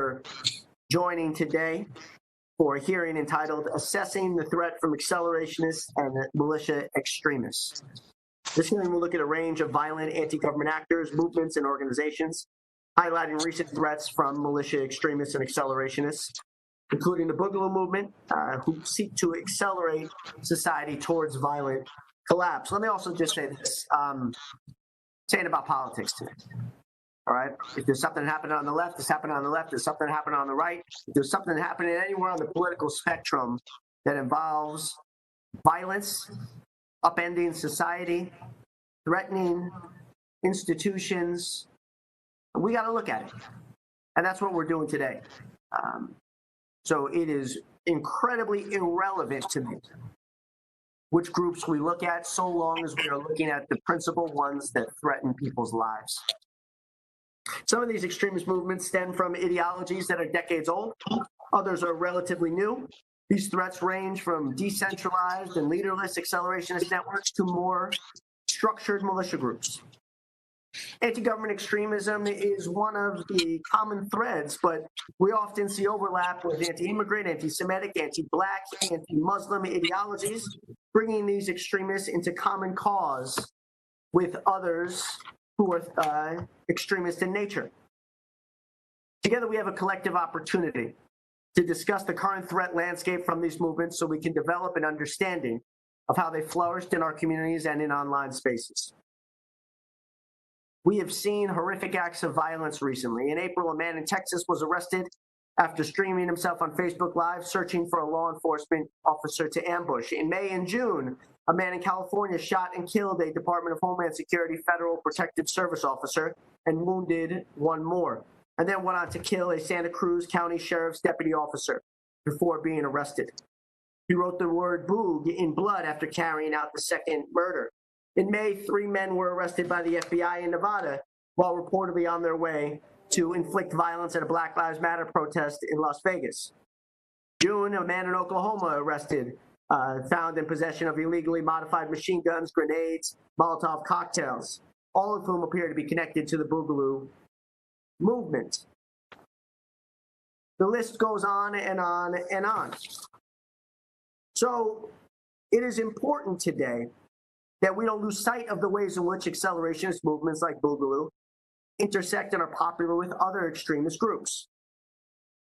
for joining today for a hearing entitled Assessing the Threat from Accelerationists and Militia Extremists. This hearing will look at a range of violent anti-government actors, movements, and organizations, highlighting recent threats from militia extremists and accelerationists, including the Boogaloo movement, who seek to accelerate society towards violent collapse. Let me also just say this, saying about politics today. All right. If there's something happening on the left, it's happening on the left. There's something happening on the right. If there's something happening anywhere on the political spectrum that involves violence, upending society, threatening institutions, we got to look at it. And that's what we're doing today. So it is incredibly irrelevant to me which groups we look at, so long as we are looking at the principal ones that threaten people's lives. Some of these extremist movements stem from ideologies that are decades old. Others are relatively new. These threats range from decentralized and leaderless accelerationist networks to more structured militia groups. Anti-government extremism is one of the common threads, but we often see overlap with anti-immigrant, anti-Semitic, anti-Black, anti-Muslim ideologies, bringing these extremists into common cause with others who are extremist in nature. Together, we have a collective opportunity to discuss the current threat landscape from these movements so we can develop an understanding of how they flourished in our communities and in online spaces. We have seen horrific acts of violence recently. In April, a man in Texas was arrested after streaming himself on Facebook Live, searching for a law enforcement officer to ambush. In May and June, a man in California shot and killed a Department of Homeland Security Federal Protective Service officer and wounded one more, and then went on to kill a Santa Cruz County Sheriff's deputy officer before being arrested. He wrote the word "boog" in blood after carrying out the second murder. In May, 3 men were arrested by the FBI in Nevada while reportedly on their way to inflict violence at a Black Lives Matter protest in Las Vegas. June, a man in Oklahoma arrested, found in possession of illegally modified machine guns, grenades, Molotov cocktails, all of whom appear to be connected to the Boogaloo movement. The list goes on and on and on. So it is important today that we don't lose sight of the ways in which accelerationist movements like Boogaloo intersect and are popular with other extremist groups.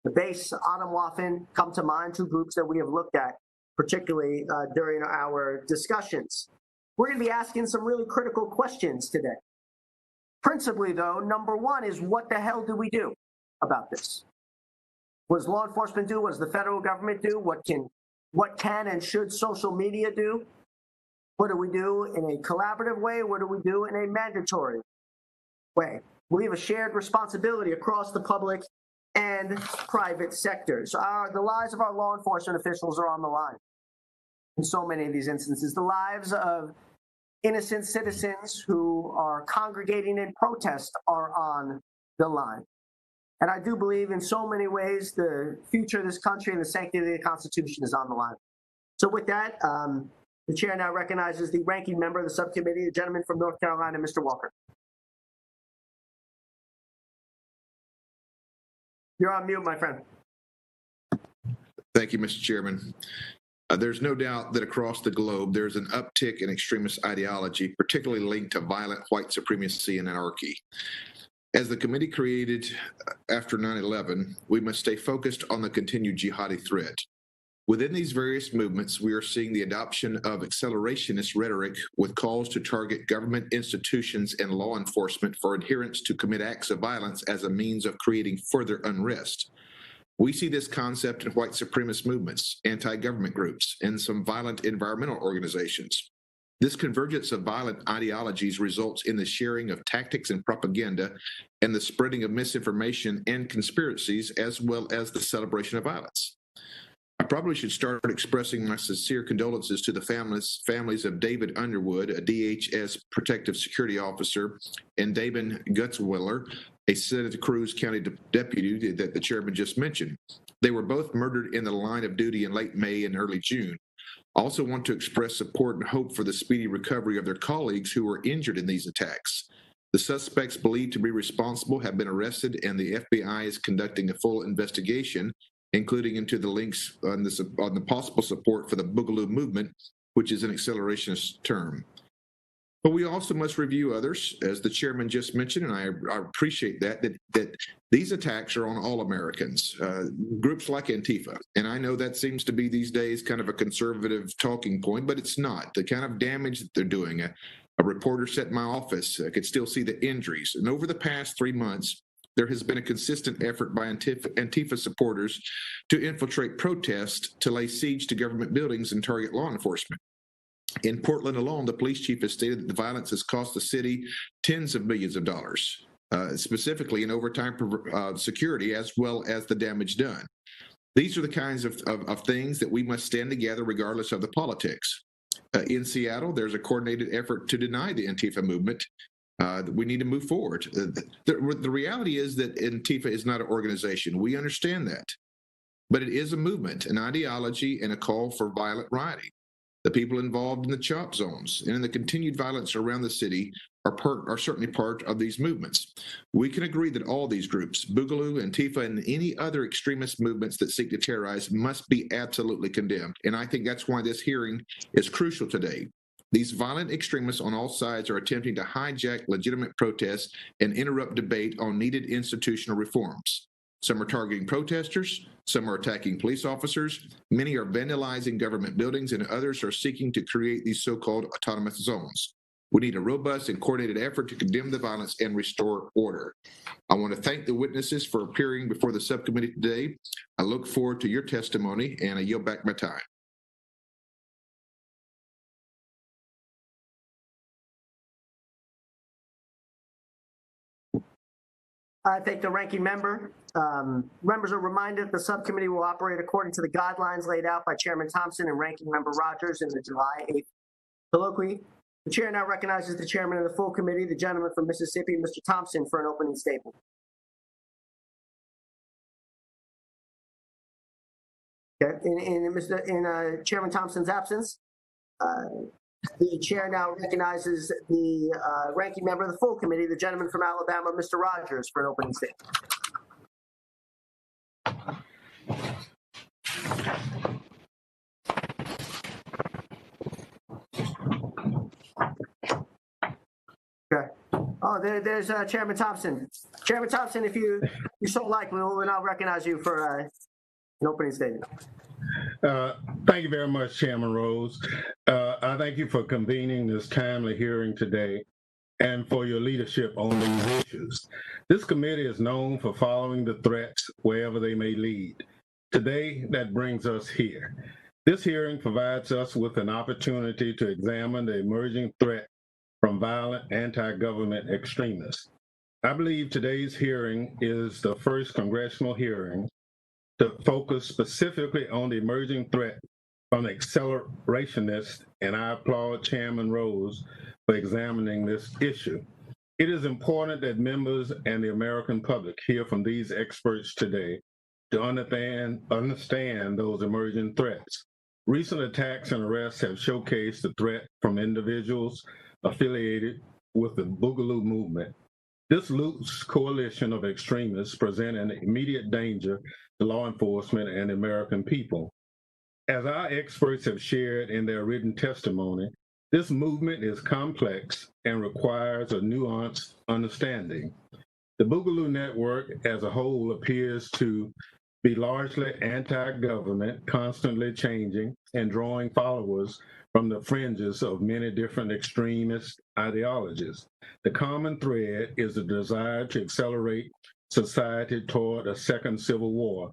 The Base, Atomwaffen come to mind, two groups that we have looked at, particularly during our discussions. We're going to be asking some really critical questions today. Principally, though, number one is, what the hell do we do about this? What does law enforcement do? What does the federal government do? What can and should social media do? What do we do in a collaborative way? What do we do in a mandatory way? We have a shared responsibility across the public and private sectors. The lives of our law enforcement officials are on the line in so many of these instances. The lives of innocent citizens who are congregating in protest are on the line. And I do believe in so many ways the future of this country and the sanctity of the Constitution is on the line. So with that, the chair now recognizes the ranking member of the subcommittee, the gentleman from North Carolina, Mr. Walker. You're on mute, my friend. Thank you, Mr. Chairman. There's no doubt that across the globe, there's an uptick in extremist ideology, particularly linked to violent white supremacy and anarchy. As the committee created after 9/11, we must stay focused on the continued jihadi threat. Within these various movements, we are seeing the adoption of accelerationist rhetoric with calls to target government institutions and law enforcement for adherents to commit acts of violence as a means of creating further unrest. We see this concept in white supremacist movements, anti-government groups, and some violent environmental organizations. This convergence of violent ideologies results in the sharing of tactics and propaganda and the spreading of misinformation and conspiracies, as well as the celebration of violence. I probably should start expressing my sincere condolences to the families of David Underwood, a DHS protective security officer, and David Gutzwiller, a Santa Cruz County deputy that the chairman just mentioned. They were both murdered in the line of duty in late May and early June. I also want to express support and hope for the speedy recovery of their colleagues who were injured in these attacks. The suspects believed to be responsible have been arrested, and the FBI is conducting a full investigation, including into the links on the possible support for the Boogaloo movement, which is an accelerationist term. But we also must review others, as the chairman just mentioned, and I appreciate that these attacks are on all Americans, groups like Antifa. And I know that seems to be these days kind of a conservative talking point, but it's not. The kind of damage that they're doing, a reporter sat in my office could still see the injuries. And over the past 3 months, there has been a consistent effort by Antifa supporters to infiltrate protests, to lay siege to government buildings and target law enforcement. In Portland alone, the police chief has stated that the violence has cost the city tens of millions of dollars, specifically in overtime security, as well as the damage done. These are the kinds of things that we must stand together regardless of the politics. In Seattle, there's a coordinated effort to deny the Antifa movement. We need to move forward. The reality is that Antifa is not an organization. We understand that. But it is a movement, an ideology, and a call for violent rioting. The people involved in the chop zones and in the continued violence around the city are certainly part of these movements. We can agree that all these groups, Boogaloo, Antifa, and any other extremist movements that seek to terrorize, must be absolutely condemned. And I think that's why this hearing is crucial today. These violent extremists on all sides are attempting to hijack legitimate protests and interrupt debate on needed institutional reforms. Some are targeting protesters, some are attacking police officers, many are vandalizing government buildings, and others are seeking to create these so-called autonomous zones. We need a robust and coordinated effort to condemn the violence and restore order. I want to thank the witnesses for appearing before the subcommittee today. I look forward to your testimony, and I yield back my time. I thank the ranking member. Members are reminded the subcommittee will operate according to the guidelines laid out by Chairman Thompson and Ranking Member Rogers in the July 8th colloquy. The chair now recognizes the chairman of the full committee, the gentleman from Mississippi, Mr. Thompson, for an opening statement. Okay. In Chairman Thompson's absence, the chair now recognizes the ranking member of the full committee, the gentleman from Alabama, Mr. Rogers, for an opening statement. Okay. Oh, there's Chairman Thompson. Chairman Thompson, if you so like, we'll now recognize you for an opening statement. Thank you very much, Chairman Rose. I thank you for convening this timely hearing today and for your leadership on these issues. This committee is known for following the threats wherever they may lead. Today, that brings us here. This hearing provides us with an opportunity to examine the emerging threat from violent anti-government extremists. I believe today's hearing is the first congressional hearing to focus specifically on the emerging threat from the accelerationists, and I applaud Chairman Rose for examining this issue. It is important that members and the American public hear from these experts today to understand those emerging threats. Recent attacks and arrests have showcased the threat from individuals affiliated with the Boogaloo movement. This loose coalition of extremists present an immediate danger to law enforcement and American people. As our experts have shared in their written testimony, this movement is complex and requires a nuanced understanding. The Boogaloo network as a whole appears to be largely anti-government, constantly changing and drawing followers from the fringes of many different extremist ideologies. The common thread is the desire to accelerate society toward a second civil war.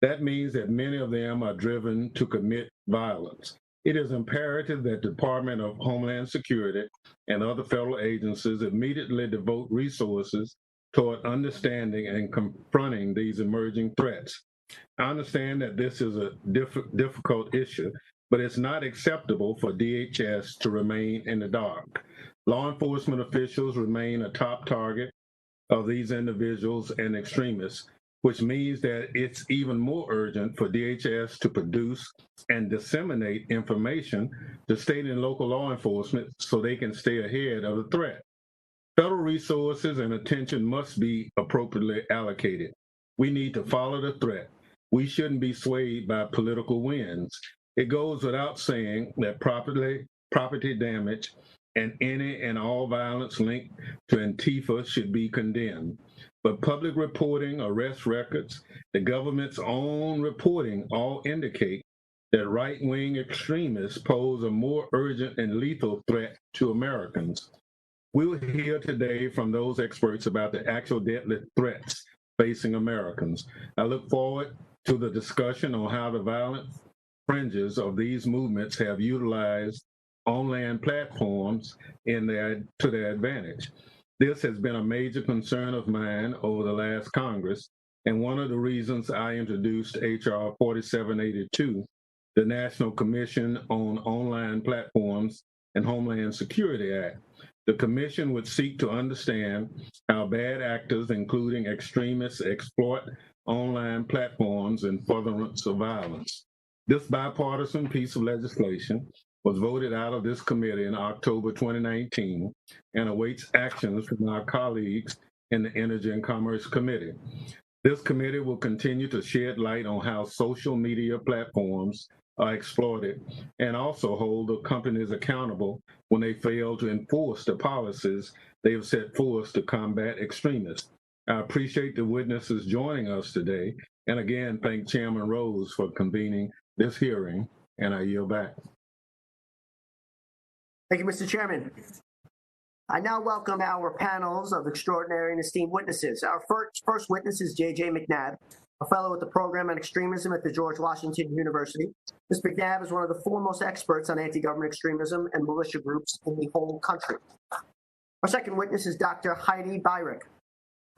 That means that many of them are driven to commit violence. It is imperative that the Department of Homeland Security and other federal agencies immediately devote resources toward understanding and confronting these emerging threats. I understand that this is a difficult issue, but it's not acceptable for DHS to remain in the dark. Law enforcement officials remain a top target of these individuals and extremists, which means that it's even more urgent for DHS to produce and disseminate information to state and local law enforcement so they can stay ahead of the threat. Federal resources and attention must be appropriately allocated. We need to follow the threat. We shouldn't be swayed by political winds. It goes without saying that property damage and any and all violence linked to Antifa should be condemned. But public reporting, arrest records, the government's own reporting all indicate that right-wing extremists pose a more urgent and lethal threat to Americans. We will hear today from those experts about the actual deadly threats facing Americans. I look forward to the discussion on how the violent fringes of these movements have utilized online platforms to their advantage. This has been a major concern of mine over the last Congress, and one of the reasons I introduced H.R. 4782, the National Commission on Online Platforms and Homeland Security Act. The commission would seek to understand how bad actors, including extremists, exploit online platforms in furtherance of violence. This bipartisan piece of legislation was voted out of this committee in October 2019 and awaits actions from our colleagues in the Energy and Commerce Committee. This committee will continue to shed light on how social media platforms are exploited and also hold the companies accountable when they fail to enforce the policies they have set forth to combat extremists. I appreciate the witnesses joining us today, and again, thank Chairman Rose for convening this hearing, and I yield back. Thank you, Mr. Chairman. I now welcome our panels of extraordinary and esteemed witnesses. Our first witness is J.J. McNabb, a fellow at the Program on Extremism at the George Washington University. Ms. McNabb is one of the foremost experts on anti-government extremism and militia groups in the whole country. Our second witness is Dr. Heidi Beirich,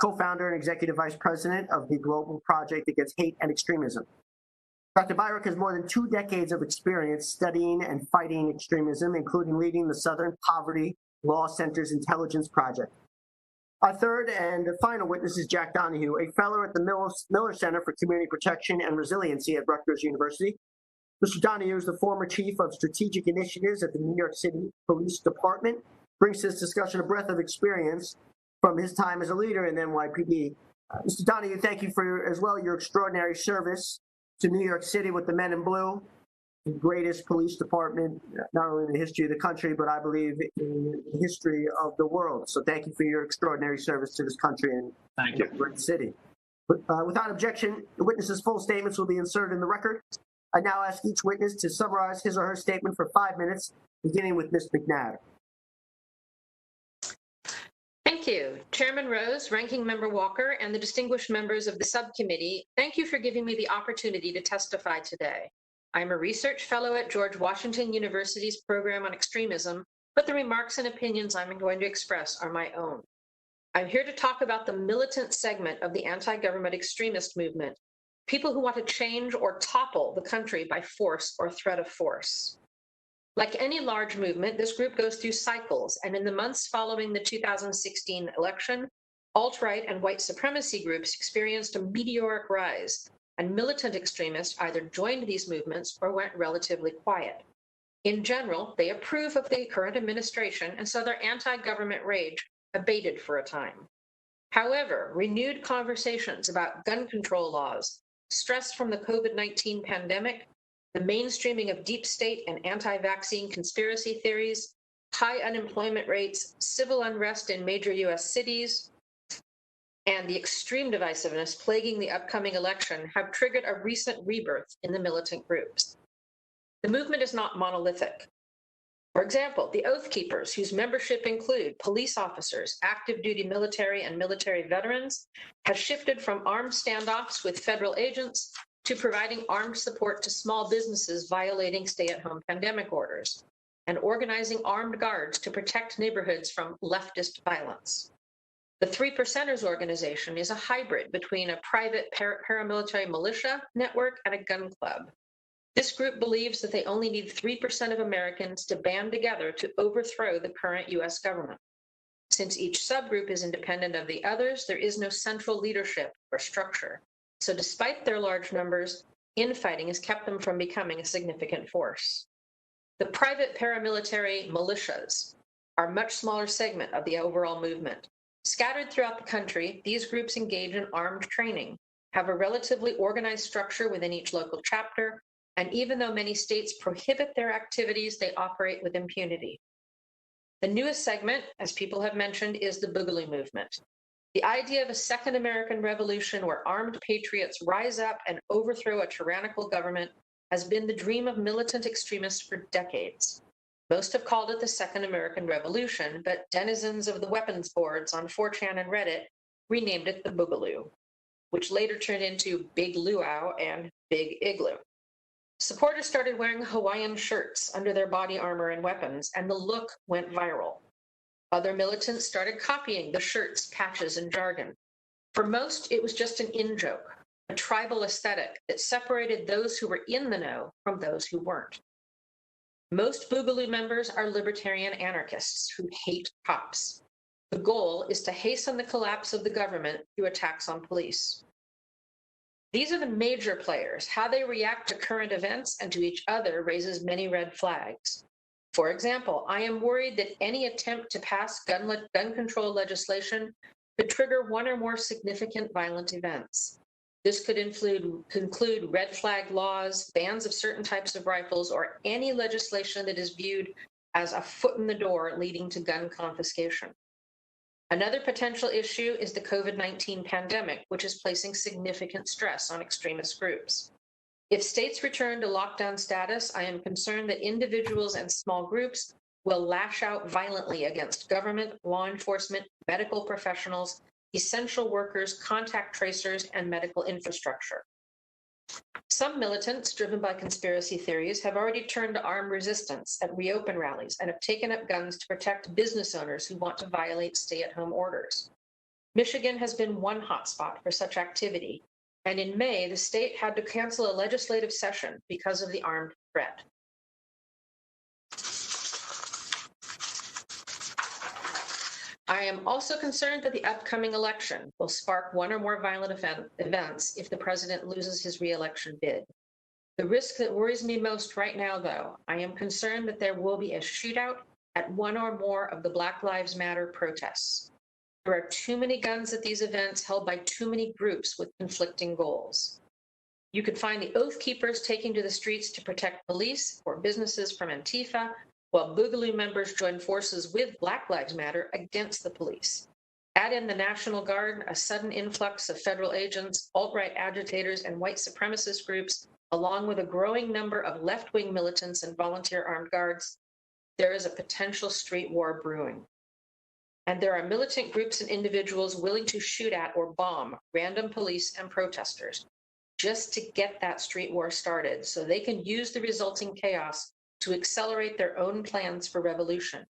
co-founder and executive vice president of the Global Project Against Hate and Extremism. Dr. Beirich has more than 2 decades of experience studying and fighting extremism, including leading the Southern Poverty Law Center's Intelligence Project. Our third and final witness is Jack Donahue, a fellow at the Miller Center for Community Protection and Resiliency at Rutgers University. Mr. Donahue is the former chief of strategic initiatives at the New York City Police Department, brings to this discussion a breadth of experience from his time as a leader in NYPD. Mr. Donahue, thank you for, as well, your extraordinary service to New York City with the Men in Blue, the greatest police department, not only in the history of the country, but I believe in the history of the world. So thank you for your extraordinary service to this country and the great city. Without objection, the witness's full statements will be inserted in the record. I now ask each witness to summarize his or her statement for 5 minutes, beginning with Ms. McNabb. Thank you. Chairman Rose, Ranking Member Walker, and the distinguished members of the subcommittee, thank you for giving me the opportunity to testify today. I'm a research fellow at George Washington University's Program on Extremism, but the remarks and opinions I'm going to express are my own. I'm here to talk about the militant segment of the anti-government extremist movement, people who want to change or topple the country by force or threat of force. Like any large movement, this group goes through cycles, and in the months following the 2016 election, alt-right and white supremacy groups experienced a meteoric rise, and militant extremists either joined these movements or went relatively quiet. In general, they approve of the current administration, and so their anti-government rage abated for a time. However, renewed conversations about gun control laws, stress from the COVID-19 pandemic, the mainstreaming of deep state and anti-vaccine conspiracy theories, high unemployment rates, civil unrest in major U.S. cities, and the extreme divisiveness plaguing the upcoming election have triggered a recent rebirth in the militant groups. The movement is not monolithic. For example, the Oath Keepers, whose membership include police officers, active duty military, and military veterans, has shifted from armed standoffs with federal agents to providing armed support to small businesses violating stay-at-home pandemic orders, and organizing armed guards to protect neighborhoods from leftist violence. The Three Percenters organization is a hybrid between a private paramilitary militia network and a gun club. This group believes that they only need 3% of Americans to band together to overthrow the current U.S. government. Since each subgroup is independent of the others, there is no central leadership or structure. So despite their large numbers, infighting has kept them from becoming a significant force. The private paramilitary militias are a much smaller segment of the overall movement. Scattered throughout the country, these groups engage in armed training, have a relatively organized structure within each local chapter, and even though many states prohibit their activities, they operate with impunity. The newest segment, as people have mentioned, is the Boogaloo movement. The idea of a second American Revolution where armed patriots rise up and overthrow a tyrannical government has been the dream of militant extremists for decades. Most have called it the Second American Revolution, but denizens of the weapons boards on 4chan and Reddit renamed it the Boogaloo, which later turned into Big Luau and Big Igloo. Supporters started wearing Hawaiian shirts under their body armor and weapons, and the look went viral. Other militants started copying the shirts, patches, and jargon. For most, it was just an in-joke, a tribal aesthetic that separated those who were in the know from those who weren't. Most Boogaloo members are libertarian anarchists who hate cops. The goal is to hasten the collapse of the government through attacks on police. These are the major players. How they react to current events and to each other raises many red flags. For example, I am worried that any attempt to pass gun control legislation could trigger one or more significant violent events. This could include red flag laws, bans of certain types of rifles, or any legislation that is viewed as a foot in the door leading to gun confiscation. Another potential issue is the COVID-19 pandemic, which is placing significant stress on extremist groups. If states return to lockdown status, I am concerned that individuals and small groups will lash out violently against government, law enforcement, medical professionals, essential workers, contact tracers, and medical infrastructure. Some militants, driven by conspiracy theories, have already turned to armed resistance at reopen rallies and have taken up guns to protect business owners who want to violate stay-at-home orders. Michigan has been one hotspot for such activity, and in May, the state had to cancel a legislative session because of the armed threat. I am also concerned that the upcoming election will spark one or more violent events if the president loses his re-election bid. The risk that worries me most right now, though, I am concerned that there will be a shootout at one or more of the Black Lives Matter protests. There are too many guns at these events held by too many groups with conflicting goals. You could find the Oath Keepers taking to the streets to protect police or businesses from Antifa, while Boogaloo members join forces with Black Lives Matter against the police. Add in the National Guard, a sudden influx of federal agents, alt-right agitators, and white supremacist groups, along with a growing number of left-wing militants and volunteer armed guards, there is a potential street war brewing. And there are militant groups and individuals willing to shoot at or bomb random police and protesters just to get that street war started so they can use the resulting chaos to accelerate their own plans for revolution.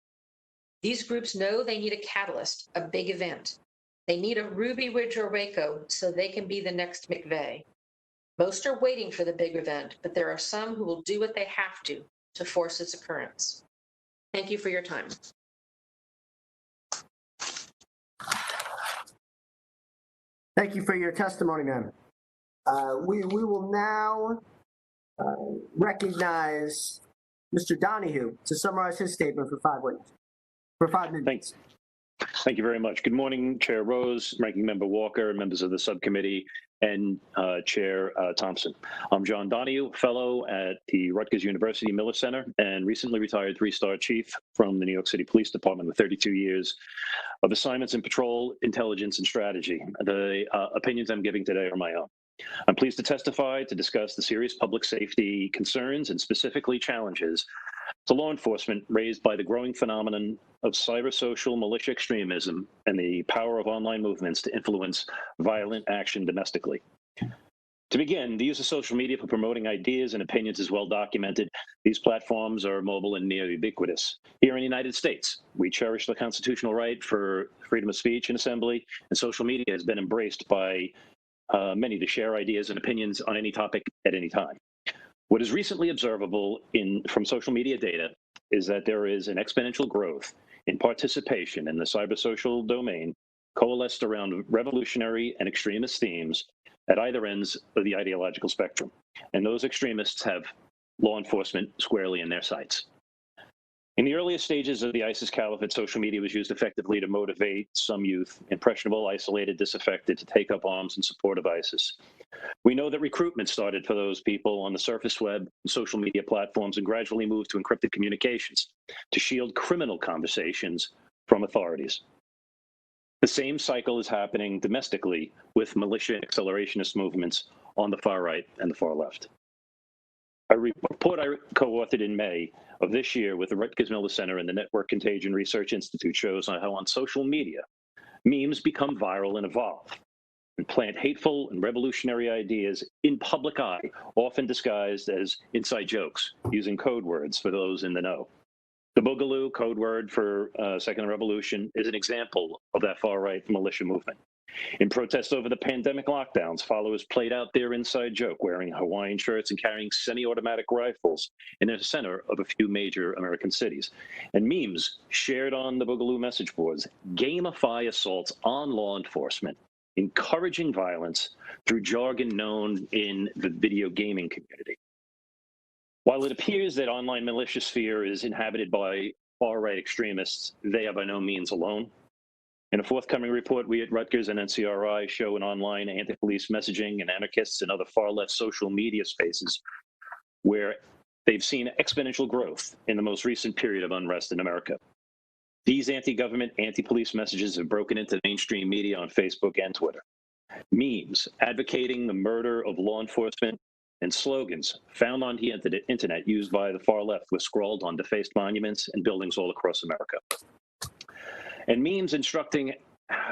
These groups know they need a catalyst, a big event. They need a Ruby Ridge or Waco so they can be the next McVeigh. Most are waiting for the big event, but there are some who will do what they have to force its occurrence. Thank you for your time. Thank you for your testimony, ma'am. We will now recognize Mr. Donahue to summarize his statement for 5 minutes. Thank you very much. Good morning, Chair Rose, Ranking Member Walker, members of the subcommittee, and Chair Thompson. I'm John Donahue, fellow at the Rutgers University Miller Center and recently retired 3-star chief from the New York City Police Department with 32 years of assignments in patrol, intelligence, and strategy. The opinions I'm giving today are my own. I'm pleased to testify to discuss the serious public safety concerns and specifically challenges to law enforcement raised by the growing phenomenon of cybersocial militia extremism and the power of online movements to influence violent action domestically. To begin, the use of social media for promoting ideas and opinions is well documented. These platforms are mobile and near ubiquitous. Here in the United States, we cherish the constitutional right for freedom of speech and assembly, and social media has been embraced by many to share ideas and opinions on any topic at any time. What is recently observable from social media data is that there is an exponential growth in participation in the cybersocial domain coalesced around revolutionary and extremist themes at either ends of the ideological spectrum. And those extremists have law enforcement squarely in their sights. In the earliest stages of the ISIS caliphate, social media was used effectively to motivate some youth, impressionable, isolated, disaffected, to take up arms in support of ISIS. We know that recruitment started for those people on the surface web and social media platforms and gradually moved to encrypted communications to shield criminal conversations from authorities. The same cycle is happening domestically with militia accelerationist movements on the far right and the far left. A report I co-authored in May of this year with the Rutgers Miller Center and the Network Contagion Research Institute shows how on social media, memes become viral and evolve and plant hateful and revolutionary ideas in public eye, often disguised as inside jokes, using code words for those in the know. The Boogaloo, code word for Second Revolution, is an example of that far-right militia movement. In protest over the pandemic lockdowns, followers played out their inside joke, wearing Hawaiian shirts and carrying semi-automatic rifles in the center of a few major American cities. And memes shared on the Boogaloo message boards gamify assaults on law enforcement, encouraging violence through jargon known in the video gaming community. While it appears that online militia sphere is inhabited by far-right extremists, they are by no means alone. In a forthcoming report, we at Rutgers and NCRI show an online anti-police messaging and anarchists and other far-left social media spaces where they've seen exponential growth in the most recent period of unrest in America. These anti-government, anti-police messages have broken into mainstream media on Facebook and Twitter. Memes advocating the murder of law enforcement and slogans found on the internet used by the far left were scrawled on defaced monuments and buildings all across America. And memes instructing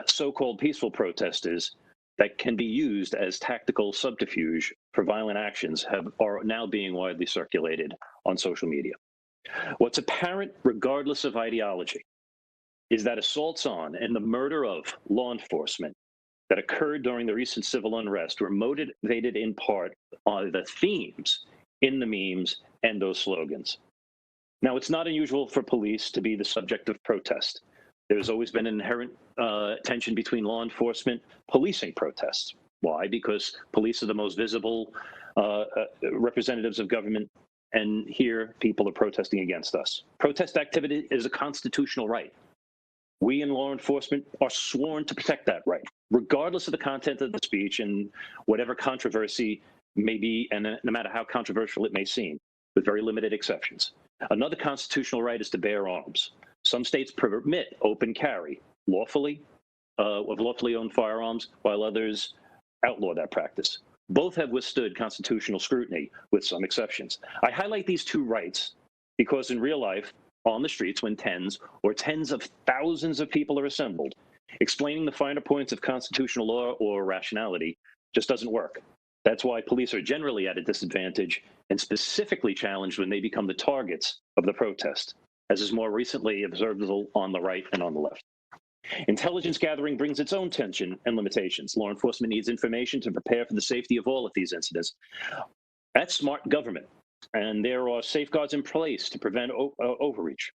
so-called peaceful protesters that can be used as tactical subterfuge for violent actions are now being widely circulated on social media. What's apparent, regardless of ideology, is that assaults on and the murder of law enforcement that occurred during the recent civil unrest were motivated in part by the themes in the memes and those slogans. Now, it's not unusual for police to be the subject of protest. There's always been an inherent tension between law enforcement policing protests. Why? Because police are the most visible representatives of government, and here people are protesting against us. Protest activity is a constitutional right. We in law enforcement are sworn to protect that right, regardless of the content of the speech and whatever controversy may be, and no matter how controversial it may seem, with very limited exceptions. Another constitutional right is to bear arms. Some states permit open carry lawfully of lawfully owned firearms, while others outlaw that practice. Both have withstood constitutional scrutiny, with some exceptions. I highlight these two rights because in real life, on the streets, when tens of thousands of people are assembled, explaining the finer points of constitutional law or rationality just doesn't work. That's why police are generally at a disadvantage and specifically challenged when they become the targets of the protest, as is more recently observable on the right and on the left. Intelligence gathering brings its own tension and limitations. Law enforcement needs information to prepare for the safety of all of these incidents. That's smart government, and there are safeguards in place to prevent overreach.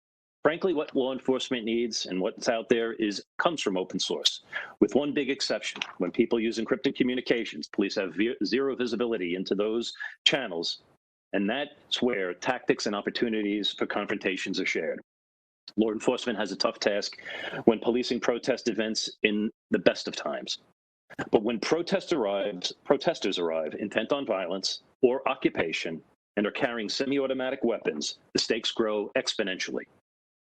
Frankly, what law enforcement needs and what's out there comes from open source, with one big exception. When people use encrypted communications, police have zero visibility into those channels, and that's where tactics and opportunities for confrontations are shared. Law enforcement has a tough task when policing protest events in the best of times. But when protesters arrive intent on violence or occupation and are carrying semi-automatic weapons, the stakes grow exponentially.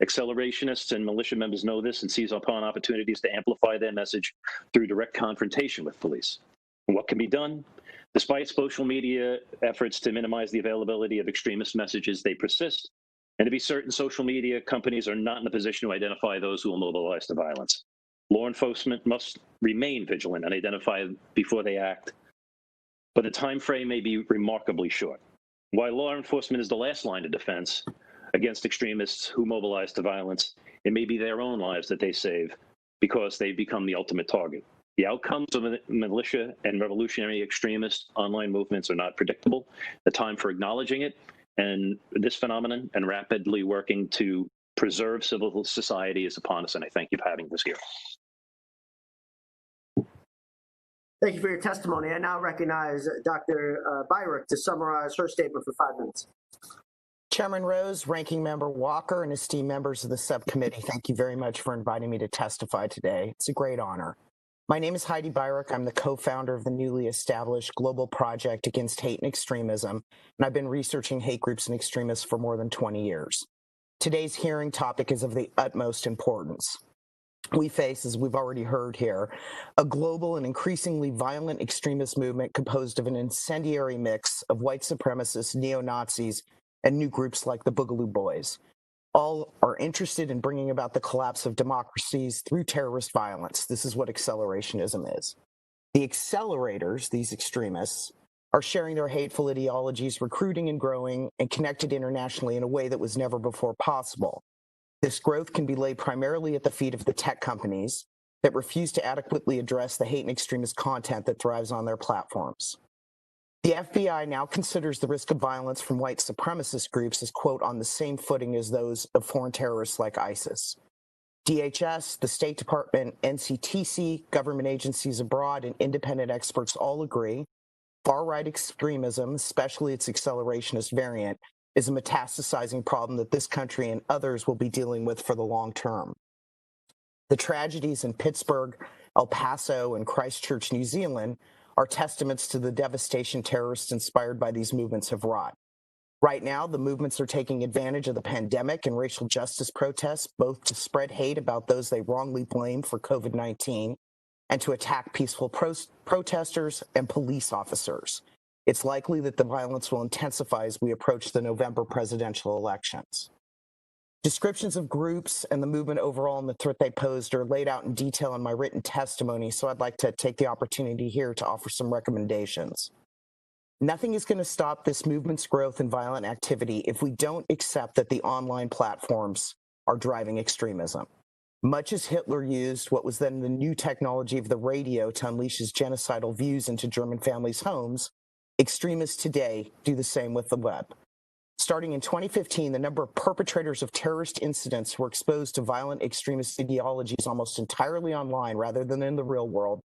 Accelerationists and militia members know this and seize upon opportunities to amplify their message through direct confrontation with police. And what can be done? Despite social media efforts to minimize the availability of extremist messages, they persist. And to be certain, social media companies are not in a position to identify those who will mobilize to violence. Law enforcement must remain vigilant and identify before they act, but the time frame may be remarkably short. While law enforcement is the last line of defense against extremists who mobilize to violence, it may be their own lives that they save because they've become the ultimate target. The outcomes of militia and revolutionary extremist online movements are not predictable. The time for acknowledging it and this phenomenon and rapidly working to preserve civil society is upon us, and I thank you for having this here. Thank you for your testimony. I now recognize Dr. Byrick to summarize her statement for 5 minutes. Chairman Rose, Ranking Member Walker, and esteemed members of the subcommittee, thank you very much for inviting me to testify today. It's a great honor. My name is Heidi Byrick. I'm the co-founder of the newly established Global Project Against Hate and Extremism, and I've been researching hate groups and extremists for more than 20 years. Today's hearing topic is of the utmost importance. We face, as we've already heard here, a global and increasingly violent extremist movement composed of an incendiary mix of white supremacists, neo-Nazis, and new groups like the Boogaloo Boys. All are interested in bringing about the collapse of democracies through terrorist violence. This is what accelerationism is. The accelerators, these extremists, are sharing their hateful ideologies, recruiting and growing, and connected internationally in a way that was never before possible. This growth can be laid primarily at the feet of the tech companies that refuse to adequately address the hate and extremist content that thrives on their platforms. The FBI now considers the risk of violence from white supremacist groups as, quote, on the same footing as those of foreign terrorists like ISIS. DHS, the State Department, NCTC, government agencies abroad, and independent experts all agree far-right extremism, especially its accelerationist variant, is a metastasizing problem that this country and others will be dealing with for the long term. The tragedies in Pittsburgh, El Paso, and Christchurch, New Zealand, are testaments to the devastation terrorists inspired by these movements have wrought. Right now, the movements are taking advantage of the pandemic and racial justice protests, both to spread hate about those they wrongly blame for COVID-19 and to attack peaceful protesters and police officers. It's likely that the violence will intensify as we approach the November presidential elections. Descriptions of groups and the movement overall and the threat they posed are laid out in detail in my written testimony, so I'd like to take the opportunity here to offer some recommendations. Nothing is going to stop this movement's growth and violent activity if we don't accept that the online platforms are driving extremism. Much as Hitler used what was then the new technology of the radio to unleash his genocidal views into German families' homes, extremists today do the same with the web. Starting in 2015, the number of perpetrators of terrorist incidents who were exposed to violent extremist ideologies almost entirely online rather than in the real world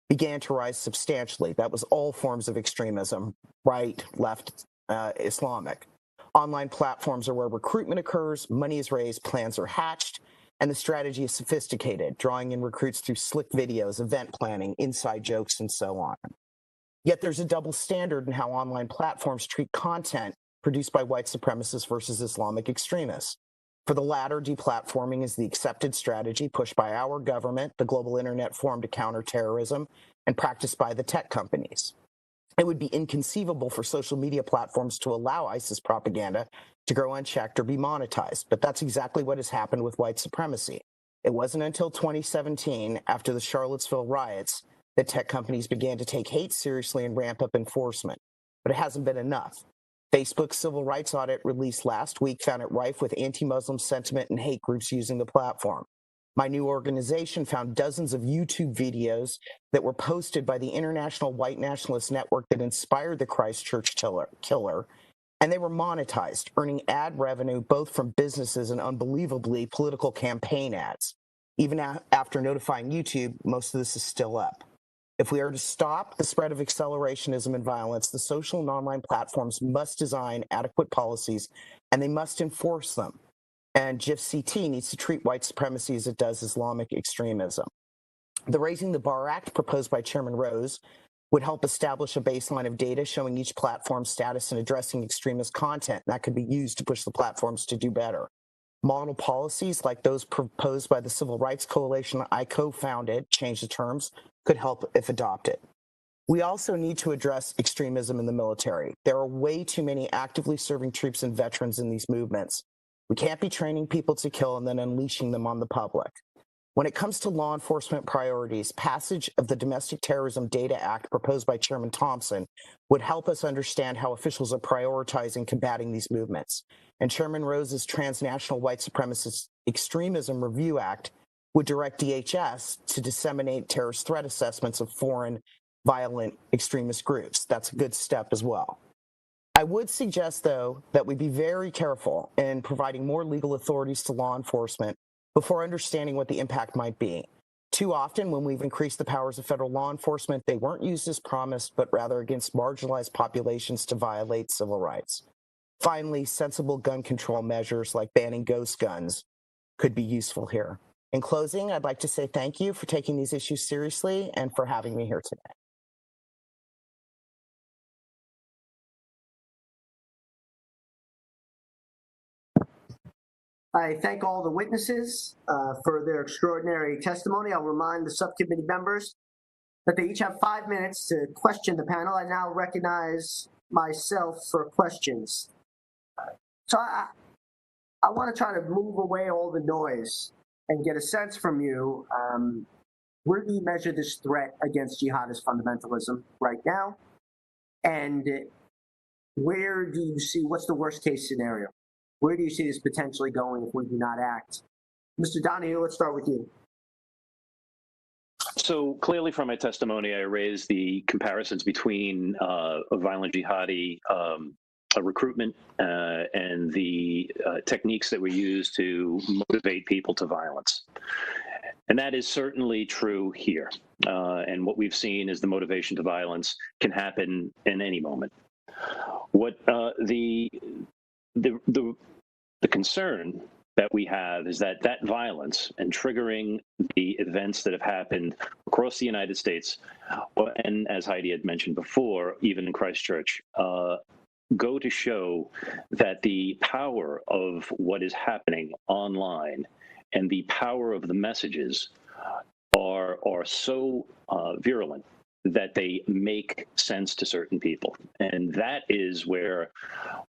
began to rise substantially. That was all forms of extremism, right, left, Islamic. Online platforms are where recruitment occurs, money is raised, plans are hatched, and the strategy is sophisticated, drawing in recruits through slick videos, event planning, inside jokes, and so on. Yet there's a double standard in how online platforms treat content produced by white supremacists versus Islamic extremists. For the latter, deplatforming is the accepted strategy pushed by our government, the Global Internet Forum to counter terrorism, and practiced by the tech companies. It would be inconceivable for social media platforms to allow ISIS propaganda to grow unchecked or be monetized, but that's exactly what has happened with white supremacy. It wasn't until 2017, after the Charlottesville riots, that tech companies began to take hate seriously and ramp up enforcement. But it hasn't been enough. Facebook's civil rights audit released last week found it rife with anti-Muslim sentiment and hate groups using the platform. My new organization found dozens of YouTube videos that were posted by the International White Nationalist Network that inspired the Christchurch killer, and they were monetized, earning ad revenue both from businesses and unbelievably political campaign ads. Even after notifying YouTube, most of this is still up. If we are to stop the spread of accelerationism and violence, the social and online platforms must design adequate policies, and they must enforce them. And GIF-CT needs to treat white supremacy as it does Islamic extremism. The Raising the Bar Act proposed by Chairman Rose would help establish a baseline of data showing each platform's status in addressing extremist content, and that could be used to push the platforms to do better. Model policies like those proposed by the Civil Rights Coalition I co-founded, Change the Terms, could help if adopted. We also need to address extremism in the military. There are way too many actively serving troops and veterans in these movements. We can't be training people to kill and then unleashing them on the public. When it comes to law enforcement priorities, passage of the Domestic Terrorism Data Act proposed by Chairman Thompson would help us understand how officials are prioritizing combating these movements. And Chairman Rose's Transnational White Supremacist Extremism Review Act would direct DHS to disseminate terrorist threat assessments of foreign violent extremist groups. That's a good step as well. I would suggest, though, that we be very careful in providing more legal authorities to law enforcement before understanding what the impact might be. Too often, when we've increased the powers of federal law enforcement, they weren't used as promised, but rather against marginalized populations to violate civil rights. finally, sensible gun control measures like banning ghost guns could be useful here. In closing, I'd like to say thank you for taking these issues seriously and for having me here today. I thank all the witnesses for their extraordinary testimony. I'll remind the subcommittee members that they each have 5 minutes to question the panel. I now recognize myself for questions. So I want to try to move away all the noise and get a sense from you. Where do you measure this threat against jihadist fundamentalism right now? And where do you see, what's the worst case scenario? Where do you see this potentially going if we do not act? Mr. Donahue, let's start with you. So clearly from my testimony, I raised the comparisons between a violent jihadi recruitment and the techniques that were used to motivate people to violence. And that is certainly true here. And what we've seen is the motivation to violence can happen in any moment. What the concern that we have is that violence and triggering the events that have happened across the United States, and as Heidi had mentioned before, even in Christchurch, go to show that the power of what is happening online and the power of the messages are so virulent that they make sense to certain people. And that is where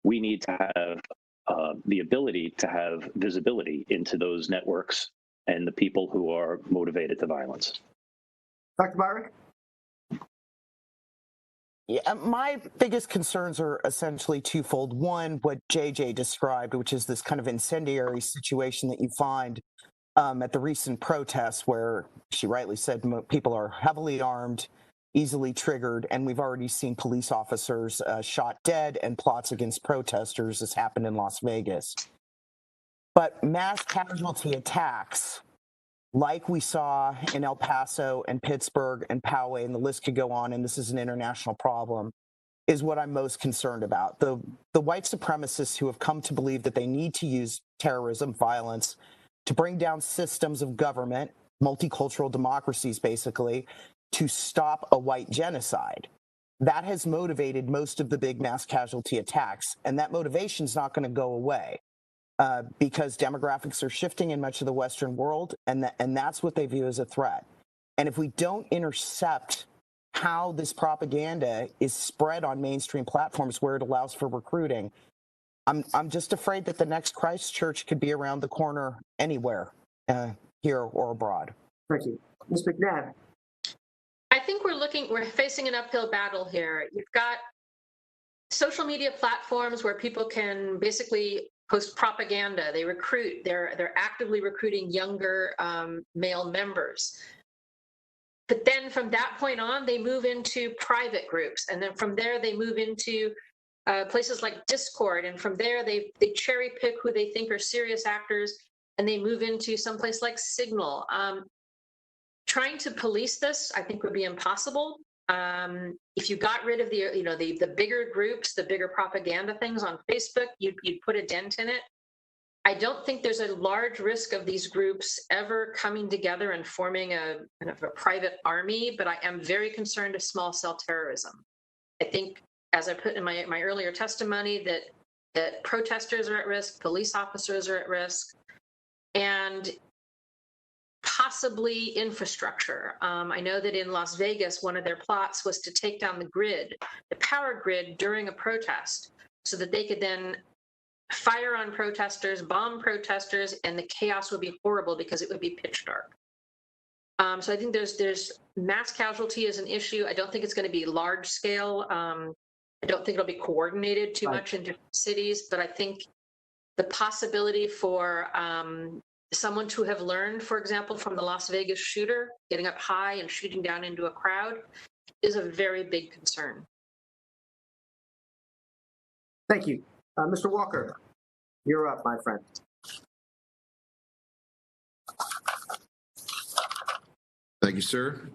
we need to have the ability to have visibility into those networks and the people who are motivated to violence. Dr. Byrick? Yeah, my biggest concerns are essentially twofold. One, what JJ described, which is this kind of incendiary situation that you find at the recent protests where she rightly said people are heavily armed, easily triggered, and we've already seen police officers shot dead and plots against protesters has happened in Las Vegas. But mass casualty attacks, like we saw in El Paso and Pittsburgh and Poway, and the list could go on, and this is an international problem, is what I'm most concerned about. The white supremacists who have come to believe that they need to use terrorism, violence, to bring down systems of government, multicultural democracies basically, to stop a white genocide. That has motivated most of the big mass casualty attacks, and that motivation is not going to go away because demographics are shifting in much of the Western world, and that's what they view as a threat. And if we don't intercept how this propaganda is spread on mainstream platforms where it allows for recruiting, I'm just afraid that the next Christchurch could be around the corner anywhere, here or abroad. Thank you. Ms. McNabb? I think we're facing an uphill battle here. You've got social media platforms where people can basically post propaganda. They recruit. They're actively recruiting younger male members. But then from that point on, they move into private groups, and then from there they move into places like Discord, and from there they cherry pick who they think are serious actors, and they move into someplace like Signal. Trying to police this, I think, would be impossible. If you got rid of the bigger groups, the bigger propaganda things on Facebook, you'd put a dent in it. I don't think there's a large risk of these groups ever coming together and forming a kind of a private army, but I am very concerned of small cell terrorism. I think, as I put in my earlier testimony, that protesters are at risk, police officers are at risk, and possibly infrastructure. I know that in Las Vegas, one of their plots was to take down the power grid during a protest, so that they could then fire on protesters, bomb protesters, and the chaos would be horrible because it would be pitch dark. So I think there's mass casualty is an issue. I don't think it's going to be large scale. I don't think it'll be coordinated too much in different cities, but I think the possibility for someone to have learned, for example, from the Las Vegas shooter, getting up high and shooting down into a crowd, is a very big concern. Thank you. Mr. Walker, you're up, my friend. Thank you, sir.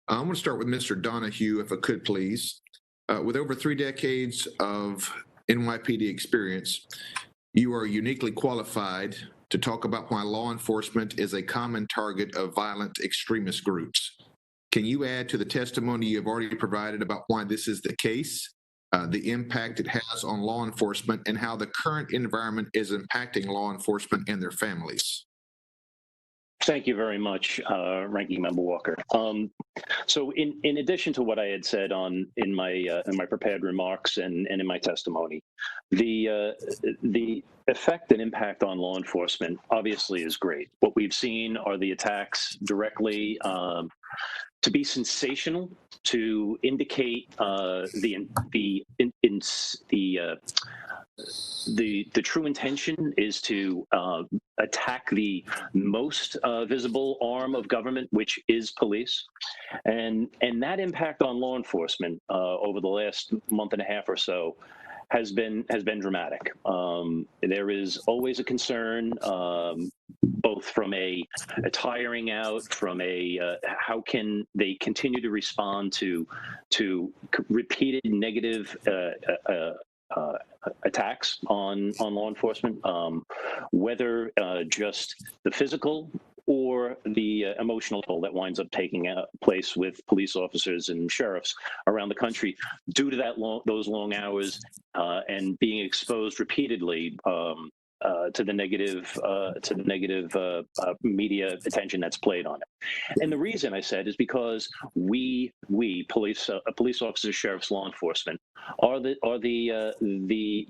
I'm going to start with Mr. Donahue, if I could, please. With over 3 decades of NYPD experience, you are uniquely qualified to talk about why law enforcement is a common target of violent extremist groups. Can you add to the testimony you've already provided about why this is the case, the impact it has on law enforcement, and how the current environment is impacting law enforcement and their families? Thank you very much, Ranking Member Walker. So in addition to what I had said in my prepared remarks and in my testimony, the effect and impact on law enforcement obviously is great. What we've seen are the attacks directly to be sensational, to indicate the true intention is to attack the most visible arm of government, which is police, and that impact on law enforcement over the last month and a half or so has been dramatic. There is always a concern, both from a tiring out, from a how can they continue to respond to repeated negative attacks on law enforcement, whether just the physical or the emotional toll that winds up taking place with police officers and sheriffs around the country due to those long hours and being exposed repeatedly to the negative media attention that's played on it. And the reason I said is because we police officers, sheriffs, law enforcement are the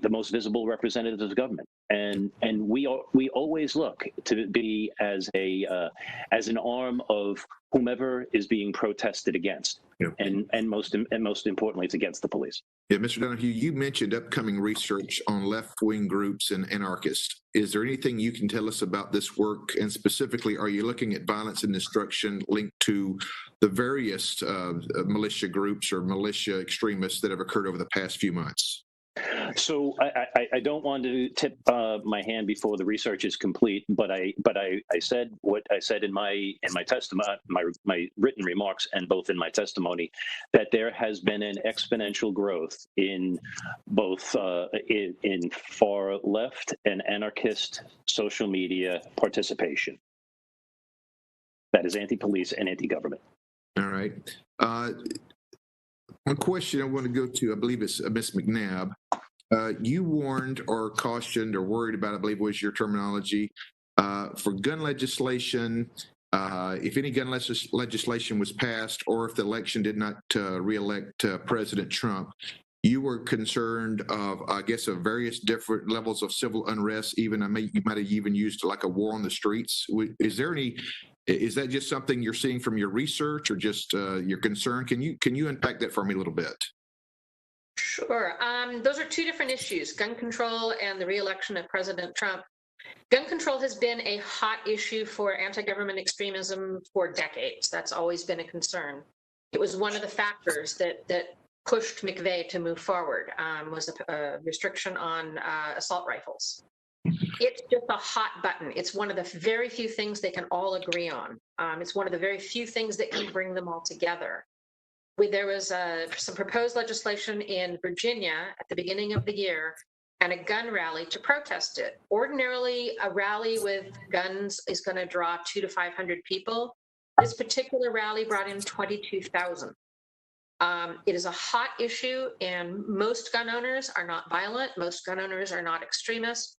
most visible representatives of government, and we always look to be as an arm of whomever is being protested against. Yeah. And most importantly, it's against the police. Yeah, Mr. Donahue, you mentioned upcoming research on left-wing groups and anarchists. Is there anything you can tell us about this work? And specifically, are you looking at violence and destruction linked to the various militia groups or militia extremists that have occurred over the past few months? So I don't want to tip my hand before the research is complete, but I said what I said in my testimony, my written remarks, and both in my testimony, that there has been an exponential growth in both in far left and anarchist social media participation. That is anti-police and anti-government. All right. One question I want to go to, I believe it's Ms. McNabb. You warned or cautioned or worried about, I believe was your terminology, for gun legislation, if any gun legislation was passed or if the election did not re-elect President Trump, you were concerned of, I guess, of various different levels of civil unrest, even you might have even used like a war on the streets. Is that just something you're seeing from your research or just your concern? Can you unpack that for me a little bit? Sure. Those are two different issues, gun control and the re-election of President Trump. Gun control has been a hot issue for anti-government extremism for decades. That's always been a concern. It was one of the factors that pushed McVeigh to move forward, was a restriction on assault rifles. It's just a hot button. It's one of the very few things they can all agree on. It's one of the very few things that can bring them all together. There was some proposed legislation in Virginia at the beginning of the year and a gun rally to protest it. Ordinarily, a rally with guns is going to draw 200 to 500 people. This particular rally brought in 22,000. It is a hot issue, and most gun owners are not violent. Most gun owners are not extremists.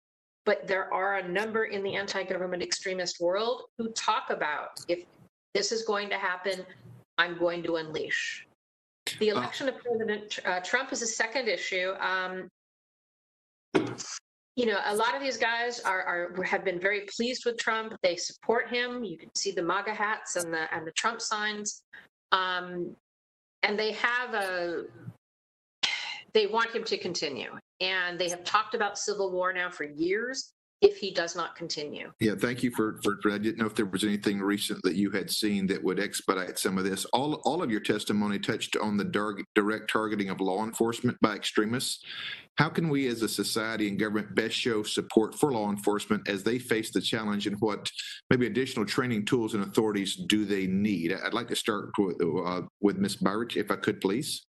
But there are a number in the anti-government extremist world who talk about, if this is going to happen, I'm going to unleash. The election of President Trump is a second issue. A lot of these guys have been very pleased with Trump. They support him. You can see the MAGA hats and the Trump signs, and they want him to continue. And they have talked about civil war now for years if he does not continue. Yeah, thank you for I didn't know if there was anything recent that you had seen that would expedite some of this. All of your testimony touched on the direct targeting of law enforcement by extremists. How can we as a society and government best show support for law enforcement as they face the challenge, and what maybe additional training tools and authorities do they need? I'd like to start with Ms. Byrick, if I could, please.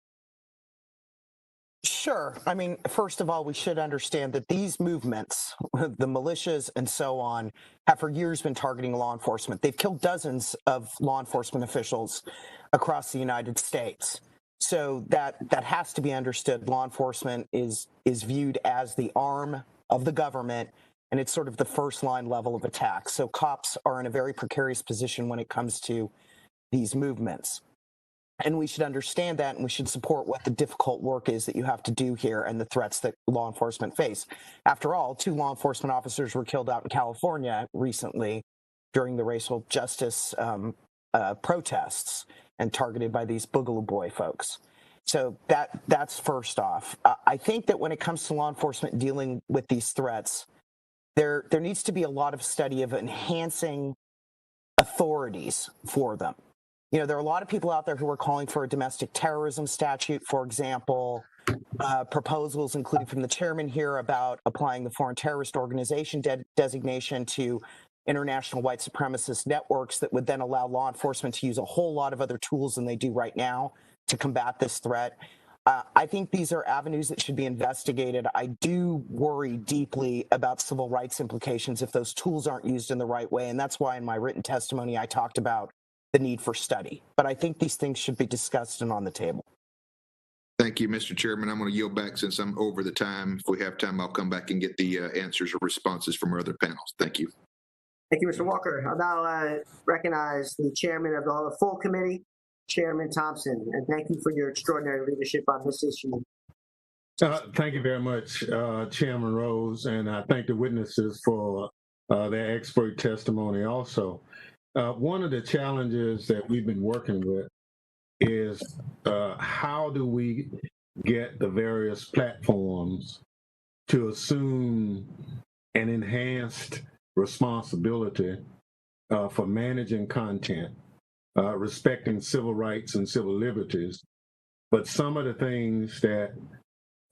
Sure. I mean, first of all, we should understand that these movements, the militias and so on, have for years been targeting law enforcement. They've killed dozens of law enforcement officials across the United States. So that has to be understood. Law enforcement is viewed as the arm of the government, and it's sort of the first line level of attack. So cops are in a very precarious position when it comes to these movements. And we should understand that, and we should support what the difficult work is that you have to do here and the threats that law enforcement face. After all, 2 law enforcement officers were killed out in California recently during the racial justice protests and targeted by these Boogaloo Boy folks. So that's first off. I think that when it comes to law enforcement dealing with these threats, there needs to be a lot of study of enhancing authorities for them. You know, there are a lot of people out there who are calling for a domestic terrorism statute, for example, proposals including from the chairman here about applying the foreign terrorist organization designation to international white supremacist networks that would then allow law enforcement to use a whole lot of other tools than they do right now to combat this threat. I think these are avenues that should be investigated. I do worry deeply about civil rights implications if those tools aren't used in the right way. And that's why in my written testimony, I talked about the need for study. But I think these things should be discussed and on the table. Thank you, Mr. Chairman. I'm going to yield back since I'm over the time. If we have time, I'll come back and get the answers or responses from our other panels. Thank you. Thank you, Mr. Walker. I'll now recognize the chairman of the full committee, Chairman Thompson, and thank you for your extraordinary leadership on this issue. Thank you very much, Chairman Rose, and I thank the witnesses for their expert testimony also. One of the challenges that we've been working with is how do we get the various platforms to assume an enhanced responsibility for managing content, respecting civil rights and civil liberties. But some of the things that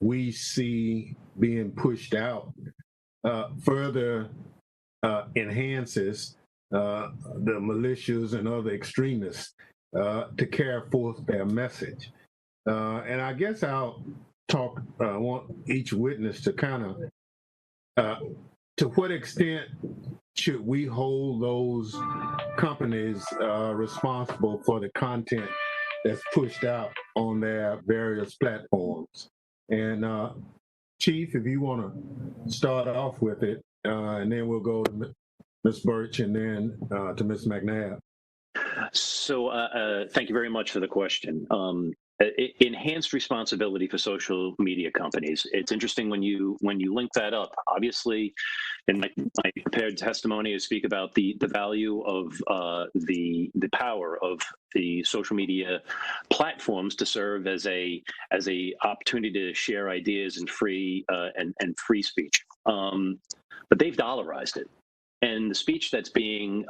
we see being pushed out further enhances the militias and other extremists to carry forth their message. And I guess I'll want each witness to kind of, to what extent should we hold those companies responsible for the content that's pushed out on their various platforms? And Chief, if you want to start off with it, and then we'll go to Ms. Birch and then to Ms. McNabb. So thank you very much for the question. Enhanced responsibility for social media companies. It's interesting when you link that up. Obviously, in my prepared testimony, I speak about the value of the power of the social media platforms to serve as a opportunity to share ideas and free speech. But they've dollarized it. And the speech that's being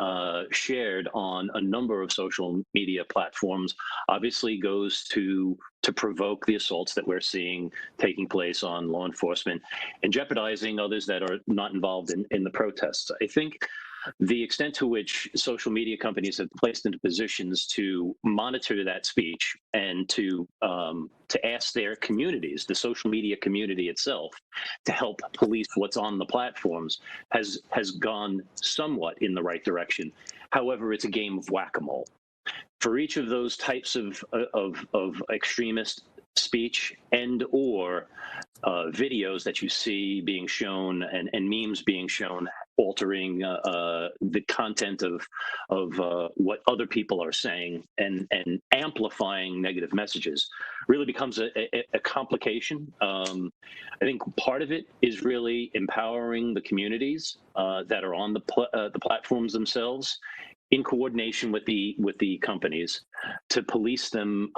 shared on a number of social media platforms obviously goes to provoke the assaults that we're seeing taking place on law enforcement and jeopardizing others that are not involved in the protests. I think the extent to which social media companies have placed into positions to monitor that speech and to ask their communities, the social media community itself, to help police what's on the platforms has gone somewhat in the right direction. However, it's a game of whack-a-mole. For each of those types of extremist speech and or videos that you see being shown and memes being shown altering the content of what other people are saying and amplifying negative messages really becomes a complication. I think part of it is really empowering the communities that are on the platforms themselves in coordination with the companies to police them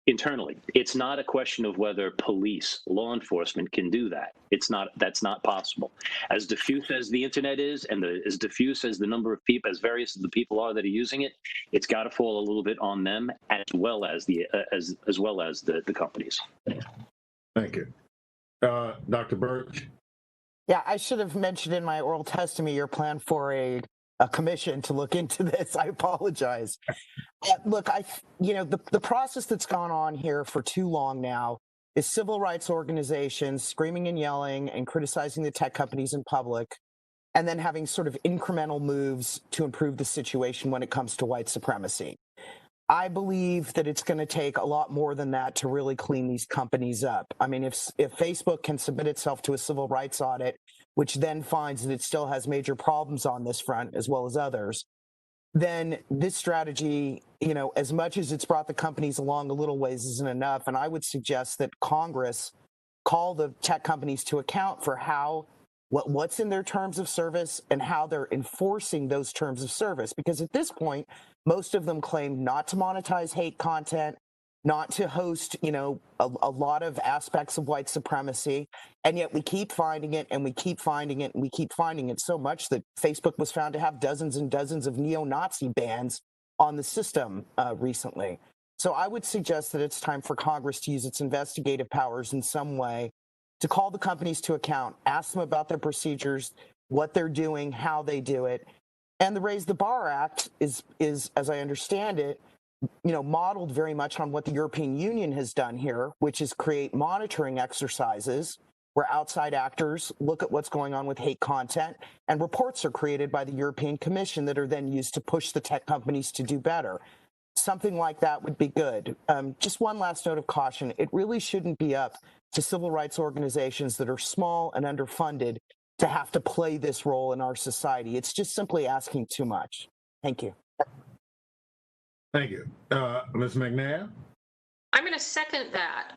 internally. It's not a question of whether police, law enforcement can do that. That's not possible. As diffuse as the internet is, and as diffuse as the number of people, as various as the people are that are using it, it's got to fall a little bit on them as well as the companies. Thank you. Dr. Birch? Yeah, I should have mentioned in my oral testimony your plan for a commission to look into this. I apologize. Look, the process that's gone on here for too long now is civil rights organizations screaming and yelling and criticizing the tech companies in public, and then having sort of incremental moves to improve the situation when it comes to white supremacy. I believe that it's going to take a lot more than that to really clean these companies up. I mean, if Facebook can submit itself to a civil rights audit, which then finds that it still has major problems on this front as well as others, then this strategy, as much as it's brought the companies along a little ways, isn't enough. And I would suggest that Congress call the tech companies to account for what's in their terms of service and how they're enforcing those terms of service. Because at this point, most of them claim not to monetize hate content, not to host, a lot of aspects of white supremacy. And yet we keep finding it and we keep finding it and we keep finding it, so much that Facebook was found to have dozens and dozens of neo-Nazi bans on the system recently. So I would suggest that it's time for Congress to use its investigative powers in some way to call the companies to account, ask them about their procedures, what they're doing, how they do it. And the Raise the Bar Act is, as I understand it, modeled very much on what the European Union has done here, which is create monitoring exercises where outside actors look at what's going on with hate content, and reports are created by the European Commission that are then used to push the tech companies to do better. Something like that would be good. Just one last note of caution. It really shouldn't be up to civil rights organizations that are small and underfunded to have to play this role in our society. It's just simply asking too much. Thank you. Thank you. Ms. McNabb? I'm going to second that.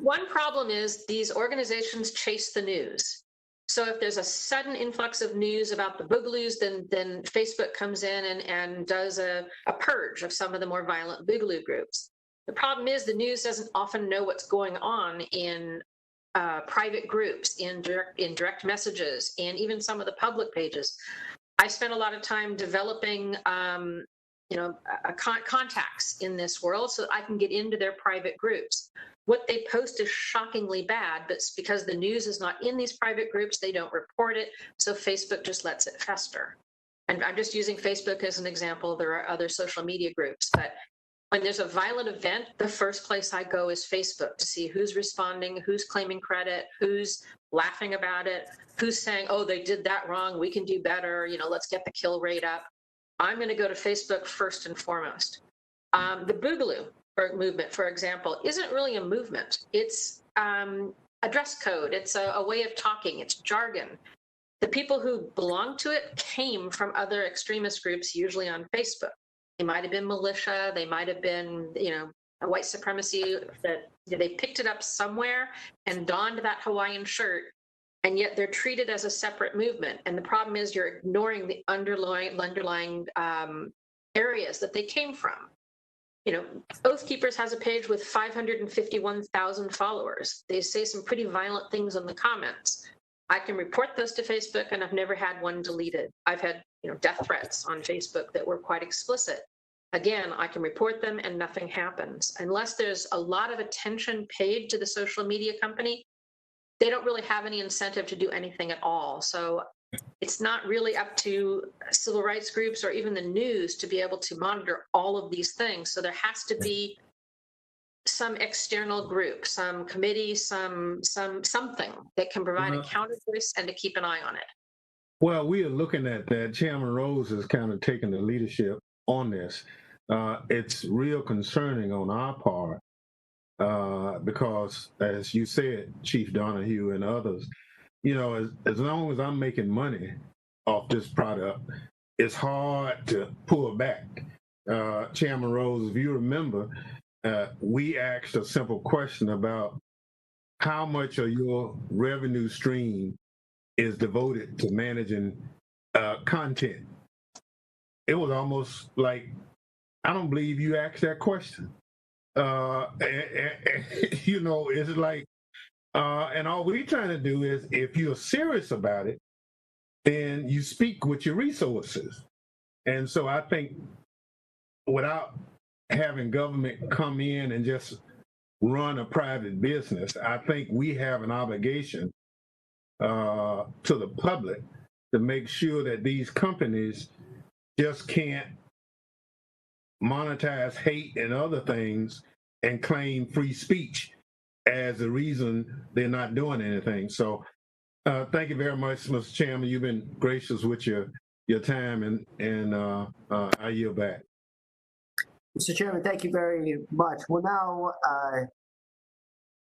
One problem is these organizations chase the news. So if there's a sudden influx of news about the boogaloos, then Facebook comes in and does a purge of some of the more violent boogaloo groups. The problem is the news doesn't often know what's going on in private groups, in direct messages, and even some of the public pages. I spent a lot of time developing contacts in this world so that I can get into their private groups. What they post is shockingly bad, but it's because the news is not in these private groups, they don't report it, so Facebook just lets it fester. And I'm just using Facebook as an example. There are other social media groups, but when there's a violent event, the first place I go is Facebook to see who's responding, who's claiming credit, who's laughing about it, who's saying, oh, they did that wrong, we can do better, let's get the kill rate up. I'm going to go to Facebook first and foremost. The Boogaloo movement, for example, isn't really a movement. It's a dress code. It's a way of talking. It's jargon. The people who belong to it came from other extremist groups, usually on Facebook. They might have been militia. They might have been, a white supremacy that they picked it up somewhere and donned that Hawaiian shirt, and yet they're treated as a separate movement. And the problem is you're ignoring the underlying areas that they came from. Oath Keepers has a page with 551,000 followers. They say some pretty violent things in the comments. I can report those to Facebook, and I've never had one deleted. I've had, death threats on Facebook that were quite explicit. Again, I can report them and nothing happens. Unless there's a lot of attention paid to the social media company, they don't really have any incentive to do anything at all. So it's not really up to civil rights groups or even the news to be able to monitor all of these things. So there has to be some external group, some committee, something that can provide a counter voice and to keep an eye on it. Well, we are looking at that. Chairman Rose has kind of taken the leadership on this. It's real concerning on our part because, as you said, Chief Donahue and others, as long as I'm making money off this product, it's hard to pull back. Chairman Rose, if you remember, we asked a simple question about how much of your revenue stream is devoted to managing content. It was almost like, I don't believe you asked that question. It's like, and all we're trying to do is, if you're serious about it, then you speak with your resources. And so I think without having government come in and just run a private business, I think we have an obligation to the public to make sure that these companies just can't monetize hate and other things and claim free speech as the reason they're not doing anything. So thank you very much, Mr. Chairman. You've been gracious with your time, and I yield back. Mr. Chairman, thank you very much. We'll now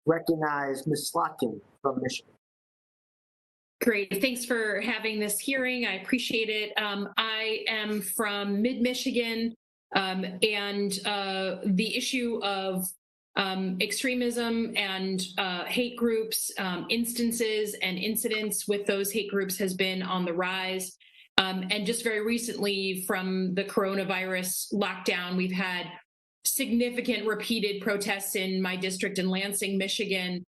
recognize Ms. Slotkin from Michigan. Great. Thanks for having this hearing. I appreciate it. I am from mid-Michigan, and the issue of extremism and hate groups, instances and incidents with those hate groups has been on the rise. And just very recently, from the coronavirus lockdown, we've had significant repeated protests in my district in Lansing, Michigan,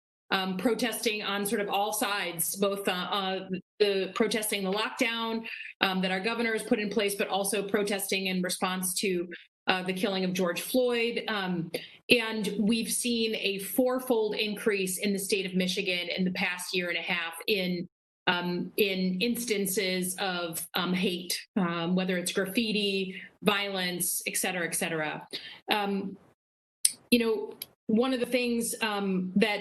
protesting on sort of all sides, both the protesting the lockdown that our governor has put in place, but also protesting in response to the killing of George Floyd. And we've seen a fourfold increase in the state of Michigan in the past year and a half in instances of hate, whether it's graffiti, violence, et cetera, et cetera. One of the things that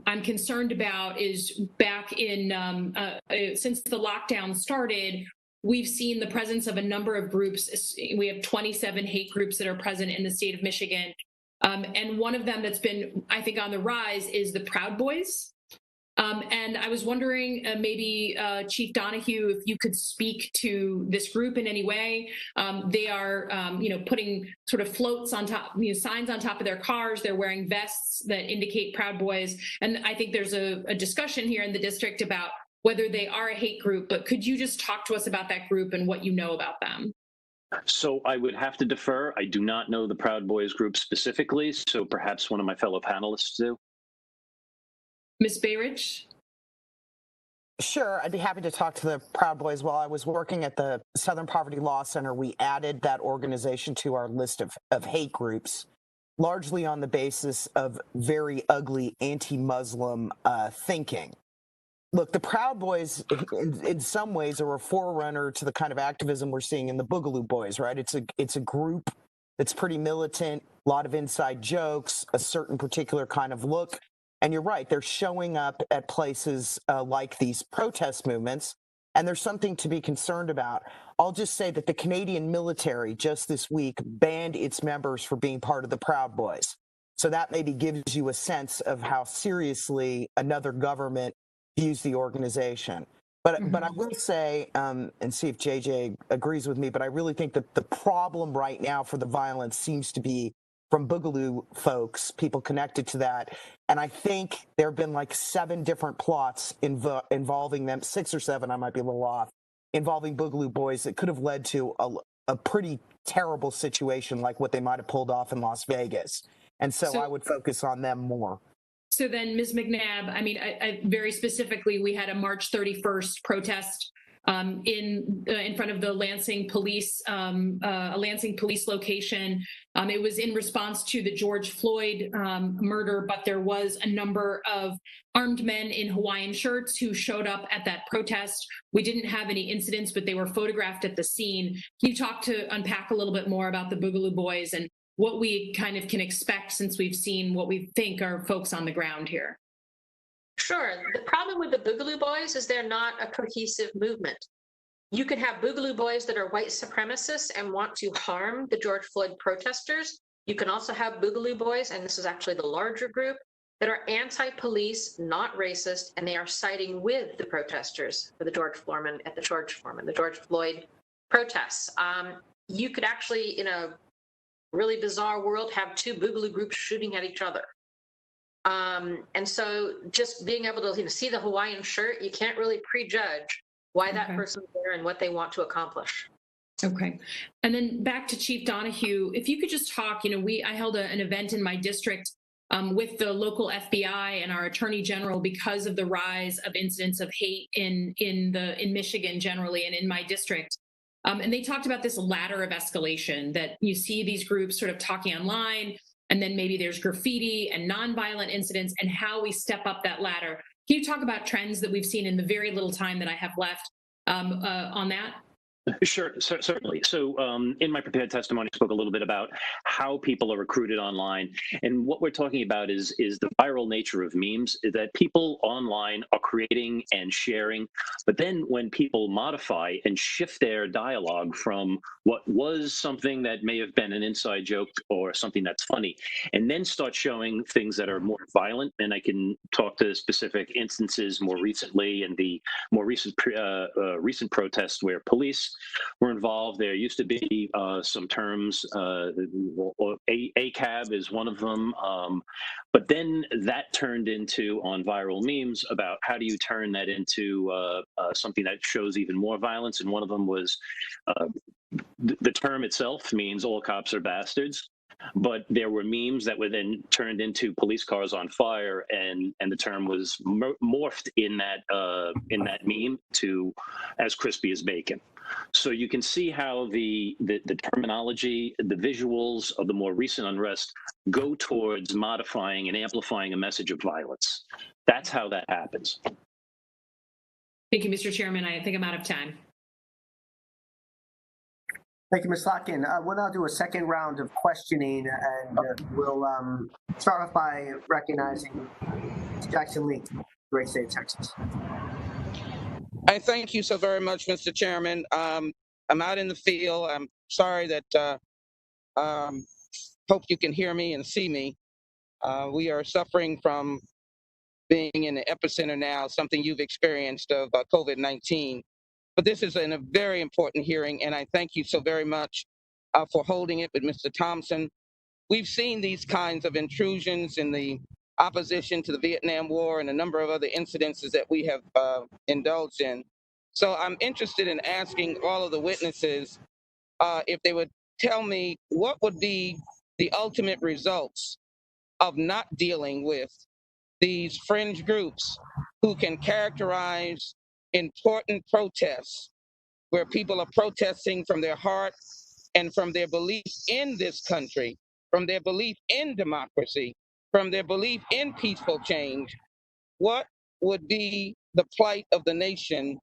I'm concerned about is back in, since the lockdown started, we've seen the presence of a number of groups. We have 27 hate groups that are present in the state of Michigan. And one of them that's been, I think, on the rise is the Proud Boys. And I was wondering, maybe Chief Donahue, if you could speak to this group in any way. They are, putting sort of floats on top, signs on top of their cars. They're wearing vests that indicate Proud Boys. And I think there's a discussion here in the district about whether they are a hate group. But could you just talk to us about that group and what you know about them? So I would have to defer. I do not know the Proud Boys group specifically, so perhaps one of my fellow panelists do. Ms. Bayridge? Sure, I'd be happy to talk to the Proud Boys. While I was working at the Southern Poverty Law Center, we added that organization to our list of hate groups, largely on the basis of very ugly anti-Muslim thinking. Look, the Proud Boys, in some ways, are a forerunner to the kind of activism we're seeing in the Boogaloo Boys, right? It's a group that's pretty militant, a lot of inside jokes, a certain particular kind of look. And you're right, they're showing up at places like these protest movements, and there's something to be concerned about. I'll just say that the Canadian military just this week banned its members for being part of the Proud Boys. So that maybe gives you a sense of how seriously another government views the organization. But I will say, and see if JJ agrees with me, but I really think that the problem right now for the violence seems to be from Boogaloo folks, people connected to that. And I think there have been like 7 different plots involving them, 6 or 7, I might be a little off, involving Boogaloo Boys that could have led to a pretty terrible situation like what they might have pulled off in Las Vegas. And so I would focus on them more. So then, Ms. McNabb, I mean, I very specifically, we had a March 31st protest in front of the Lansing police, a Lansing police location. It was in response to the George Floyd murder, but there was a number of armed men in Hawaiian shirts who showed up at that protest. We didn't have any incidents, but they were photographed at the scene. Can you unpack a little bit more about the Boogaloo Boys and what we kind of can expect since we've seen what we think are folks on the ground here? Sure. The problem with the Boogaloo Boys is they're not a cohesive movement. You can have Boogaloo Boys that are white supremacists and want to harm the George Floyd protesters. You can also have Boogaloo Boys, and this is actually the larger group, that are anti-police, not racist, and they are siding with the protesters for the George Floyd protests. You could actually, in a really bizarre world, have 2 Boogaloo groups shooting at each other. And so just being able to see the Hawaiian shirt, you can't really prejudge why that person's there and what they want to accomplish. Okay. And then back to Chief Donahue, if you could just talk, I held an event in my district with the local FBI and our Attorney General because of the rise of incidents of hate in Michigan generally and in my district. And they talked about this ladder of escalation that you see these groups sort of talking online, and then maybe there's graffiti and nonviolent incidents and how we step up that ladder. Can you talk about trends that we've seen in the very little time that I have left on that? Sure, certainly. So, in my prepared testimony, I spoke a little bit about how people are recruited online, and what we're talking about is the viral nature of memes. That people online are creating and sharing, but then when people modify and shift their dialogue from what was something that may have been an inside joke or something that's funny, and then start showing things that are more violent, and I can talk to specific instances more recently, and the more recent protests where police were involved. There used to be some terms, ACAB is one of them. But then that turned into on viral memes about how do you turn that into something that shows even more violence. And one of them was the term itself means all cops are bastards. But there were memes that were then turned into police cars on fire, and the term was morphed in that meme to as crispy as bacon. So you can see how the terminology, the visuals of the more recent unrest go towards modifying and amplifying a message of violence. That's how that happens. Thank you, Mr. Chairman. I think I'm out of time. Thank you, Ms. Slotkin. We'll now do a second round of questioning, and we'll start off by recognizing Jackson Lee, great state of Texas. I thank you so very much, Mr. Chairman. I'm out in the field. I'm sorry that, hope you can hear me and see me. We are suffering from being in the epicenter now, something you've experienced of COVID-19. But this is a very important hearing, and I thank you so very much for holding it with Mr. Thompson. We've seen these kinds of intrusions in the opposition to the Vietnam War and a number of other incidences that we have indulged in. So I'm interested in asking all of the witnesses if they would tell me what would be the ultimate results of not dealing with these fringe groups who can characterize important protests where people are protesting from their heart and from their belief in this country, from their belief in democracy, from their belief in peaceful change. What would be the plight of the nation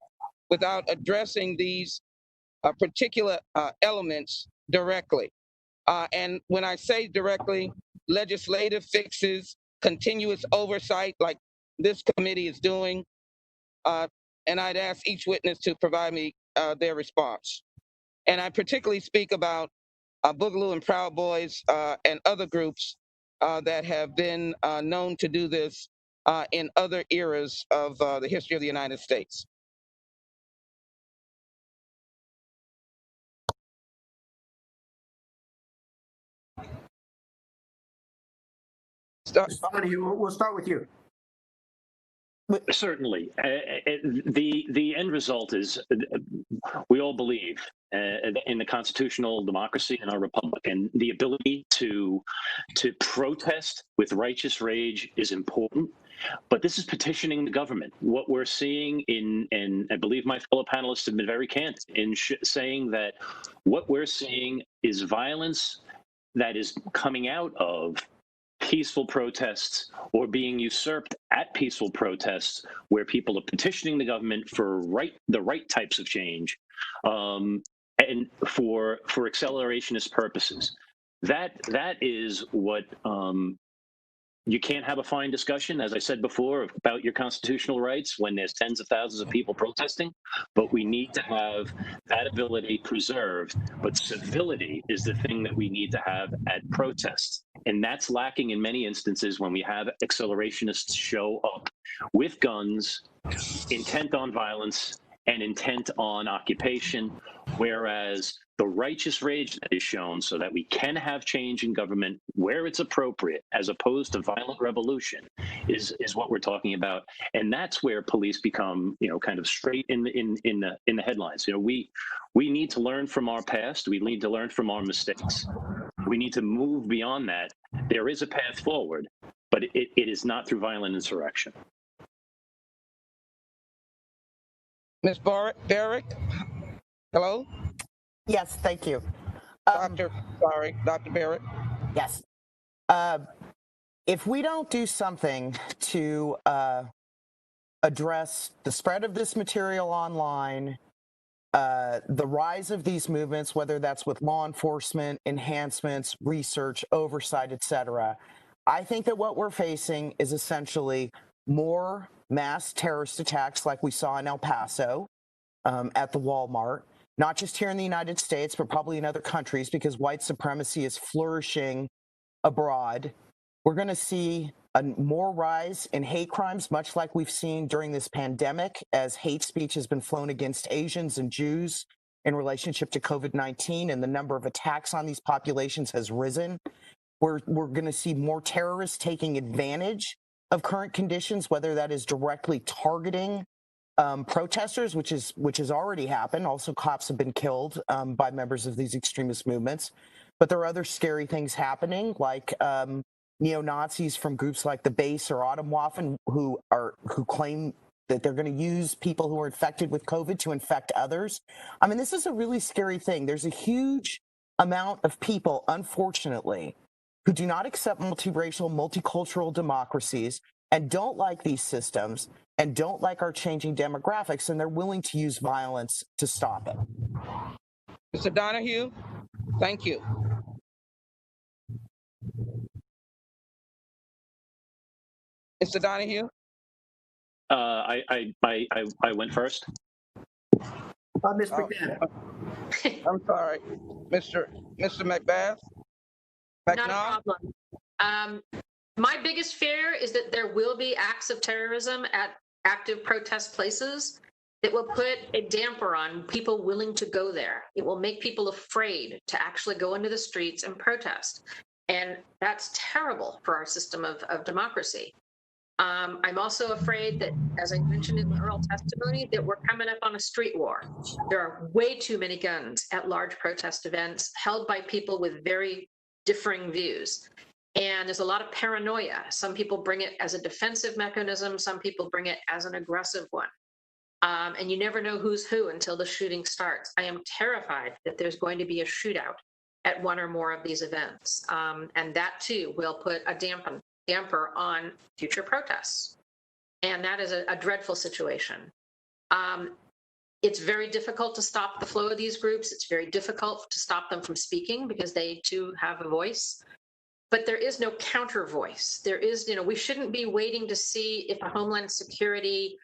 without addressing these particular elements directly? And when I say directly, legislative fixes, continuous oversight like this committee is doing, and I'd ask each witness to provide me their response. And I particularly speak about Boogaloo and Proud Boys and other groups that have been known to do this in other eras of the history of the United States. We'll start with you. Certainly. The end result is we all believe in the constitutional democracy in our republic, and the ability to protest with righteous rage is important. But this is petitioning the government. What we're seeing and I believe my fellow panelists have been very candid in saying that what we're seeing is violence that is coming out of peaceful protests or being usurped at peaceful protests where people are petitioning the government for the right types of change and for accelerationist purposes. That is what you can't have a fine discussion, as I said before, about your constitutional rights when there's tens of thousands of people protesting, but we need to have that ability preserved. But civility is the thing that we need to have at protests. And that's lacking in many instances when we have accelerationists show up with guns, intent on violence, and intent on occupation, whereas the righteous rage that is shown so that we can have change in government where it's appropriate, as opposed to violent revolution, is what we're talking about. And that's where police become, kind of straight in the headlines. We need to learn from our past. We need to learn from our mistakes. We need to move beyond that. There is a path forward, but it is not through violent insurrection. Ms. Barrick, hello? Yes, thank you. Dr. Barrett. Yes. If we don't do something to address the spread of this material online, the rise of these movements, whether that's with law enforcement, enhancements, research, oversight, et cetera, I think that what we're facing is essentially more mass terrorist attacks like we saw in El Paso at the Walmart, not just here in the United States, but probably in other countries because white supremacy is flourishing abroad. We're going to see a more rise in hate crimes, much like we've seen during this pandemic, as hate speech has been flown against Asians and Jews in relationship to COVID-19, and the number of attacks on these populations has risen. We're going to see more terrorists taking advantage of current conditions, whether that is directly targeting protesters, which has already happened. Also, cops have been killed by members of these extremist movements. But there are other scary things happening, like neo-Nazis from groups like the Base or Atomwaffen who claim that they're going to use people who are infected with COVID to infect others. I mean, this is a really scary thing. There's a huge amount of people, unfortunately, who do not accept multiracial, multicultural democracies and don't like these systems and don't like our changing demographics, and they're willing to use violence to stop it. Mr. Donahue, thank you. Mr. Donahue? I went first. Ms. McMahon. I'm sorry. Mr. McBath? Not a problem. My biggest fear is that there will be acts of terrorism at active protest places that will put a damper on people willing to go there. It will make people afraid to actually go into the streets and protest. And that's terrible for our system of democracy. I'm also afraid that, as I mentioned in the oral testimony, that we're coming up on a street war. There are way too many guns at large protest events held by people with very differing views. And there's a lot of paranoia. Some people bring it as a defensive mechanism. Some people bring it as an aggressive one. And you never know who's who until the shooting starts. I am terrified that there's going to be a shootout at one or more of these events. And that too will put a damper on future protests. And that is a dreadful situation. It's very difficult to stop the flow of these groups. It's very difficult to stop them from speaking because they too have a voice. But there is no counter voice. There is, we shouldn't be waiting to see if a Homeland Security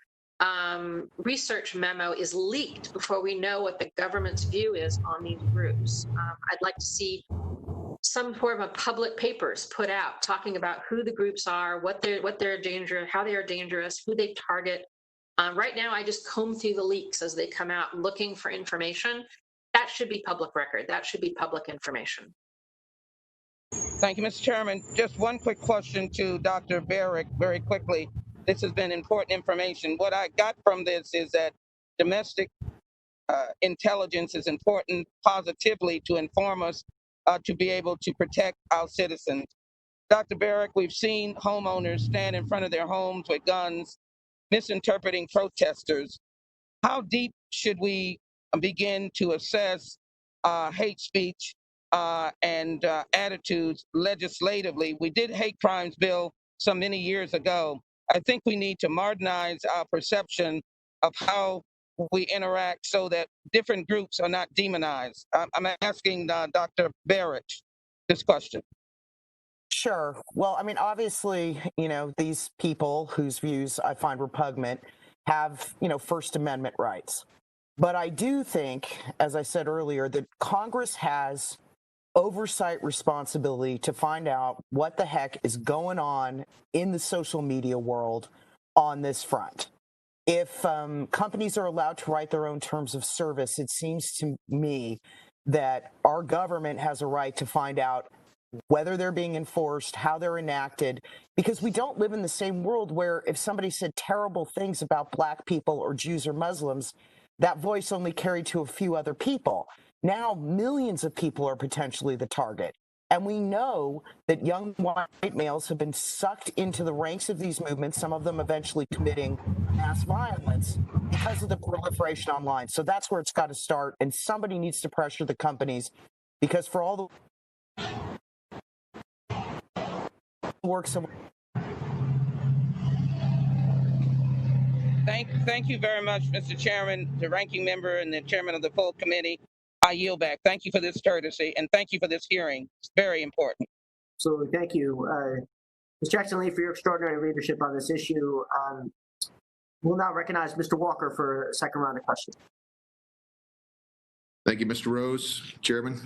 research memo is leaked before we know what the government's view is on these groups. I'd like to see some form of public papers put out talking about who the groups are, what they're dangerous, how they are dangerous, who they target. Right now, I just comb through the leaks as they come out looking for information. That should be public record. That should be public information. Thank you, Mr. Chairman. Just one quick question to Dr. Barrick very quickly. This has been important information. What I got from this is that domestic intelligence is important positively to inform us to be able to protect our citizens. Dr. Barrick, we've seen homeowners stand in front of their homes with guns, misinterpreting protesters. How deep should we begin to assess hate speech and attitudes legislatively? We did hate crimes bill many years ago. I think we need to modernize our perception of how we interact so that different groups are not demonized. I'm asking Dr. Barrett this question. Sure. Well, I mean, obviously, these people whose views I find repugnant have, First Amendment rights. But I do think, as I said earlier, that Congress has oversight responsibility to find out what the heck is going on in the social media world on this front. If companies are allowed to write their own terms of service, it seems to me that our government has a right to find out whether they're being enforced, how they're enacted, because we don't live in the same world where if somebody said terrible things about Black people or Jews or Muslims, that voice only carried to a few other people. Now, millions of people are potentially the target. And we know that young white males have been sucked into the ranks of these movements, some of them eventually committing mass violence because of the proliferation online. So that's where it's got to start. And somebody needs to pressure the companies, because for all the works of... Thank Thank you very much, Mr. Chairman, the ranking member, and the chairman of the full committee. I yield back. Thank you for this courtesy, and thank you for this hearing. It's very important. So thank you, Ms. Jackson-Lee, for your extraordinary leadership on this issue. We'll now recognize Mr. Walker for a second round of questions. Thank you, Mr. Rose, Chairman.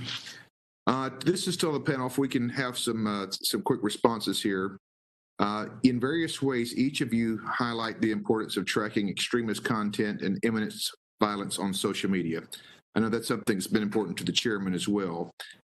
This is still the panel. If we can have some quick responses here. In various ways, each of you highlight the importance of tracking extremist content and imminent violence on social media. I know that's something that's been important to the chairman as well.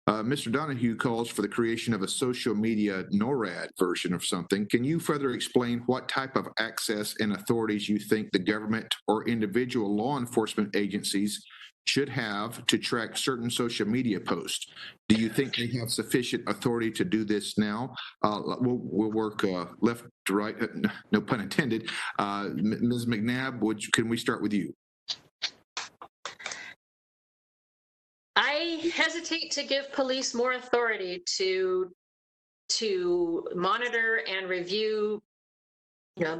Mr. Donahue calls for the creation of a social media NORAD version of something. Can you further explain what type of access and authorities you think the government or individual law enforcement agencies should have to track certain social media posts? Do you think they have sufficient authority to do this now? We'll work left to right, no pun intended. Ms. McNabb, can we start with you? I hesitate to give police more authority to monitor and review,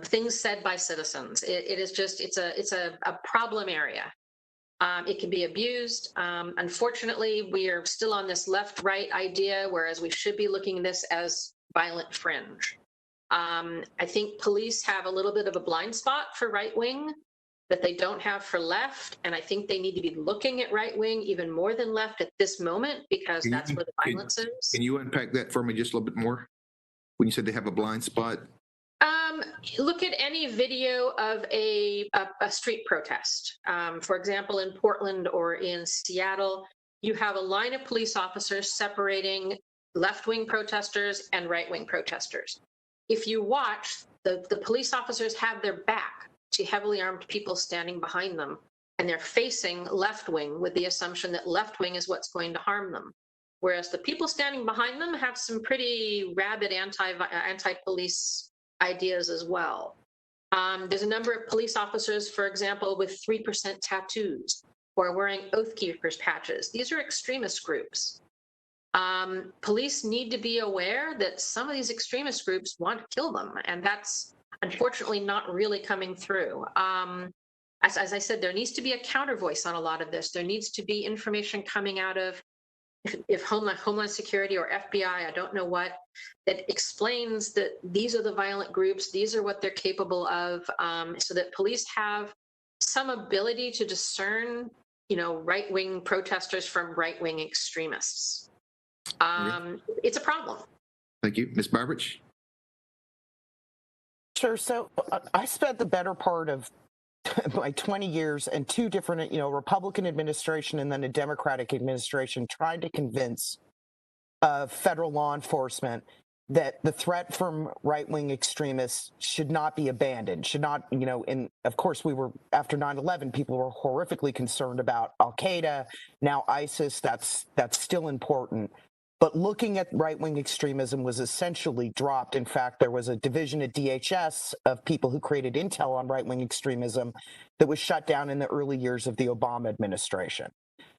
things said by citizens. It is just it's a problem area. It can be abused. Unfortunately, we are still on this left-right idea, whereas we should be looking at this as violent fringe. I think police have a little bit of a blind spot for right-wing that they don't have for left, and I think they need to be looking at right-wing even more than left at this moment, because that's where the violence is. Can you unpack that for me just a little bit more? When you said they have a blind spot? Look at any video of a street protest. For example, in Portland or in Seattle, you have a line of police officers separating left-wing protesters and right-wing protesters. If you watch, the police officers have their back to heavily armed people standing behind them, and they're facing left-wing with the assumption that left-wing is what's going to harm them. Whereas the people standing behind them have some pretty rabid anti-police ideas as well. There's a number of police officers, for example, with 3% tattoos or wearing Oath Keepers patches. These are extremist groups. Police need to be aware that some of these extremist groups want to kill them, and that's unfortunately not really coming through. As I said, there needs to be a counter voice on a lot of this. There needs to be information coming out of if Homeland Security or FBI, I don't know what, that explains that these are the violent groups, these are what they're capable of, so that police have some ability to discern, right-wing protesters from right-wing extremists. It's a problem. Thank you. Ms. Barbich? Sure. So I spent the better part of like 20 years in two different, Republican administration and then a Democratic administration trying to convince federal law enforcement that the threat from right-wing extremists should not be abandoned, should not, and of course we were, after 9/11, people were horrifically concerned about Al-Qaeda, now ISIS, that's still important. But looking at right-wing extremism was essentially dropped. In fact, there was a division at DHS of people who created intel on right-wing extremism that was shut down in the early years of the Obama administration.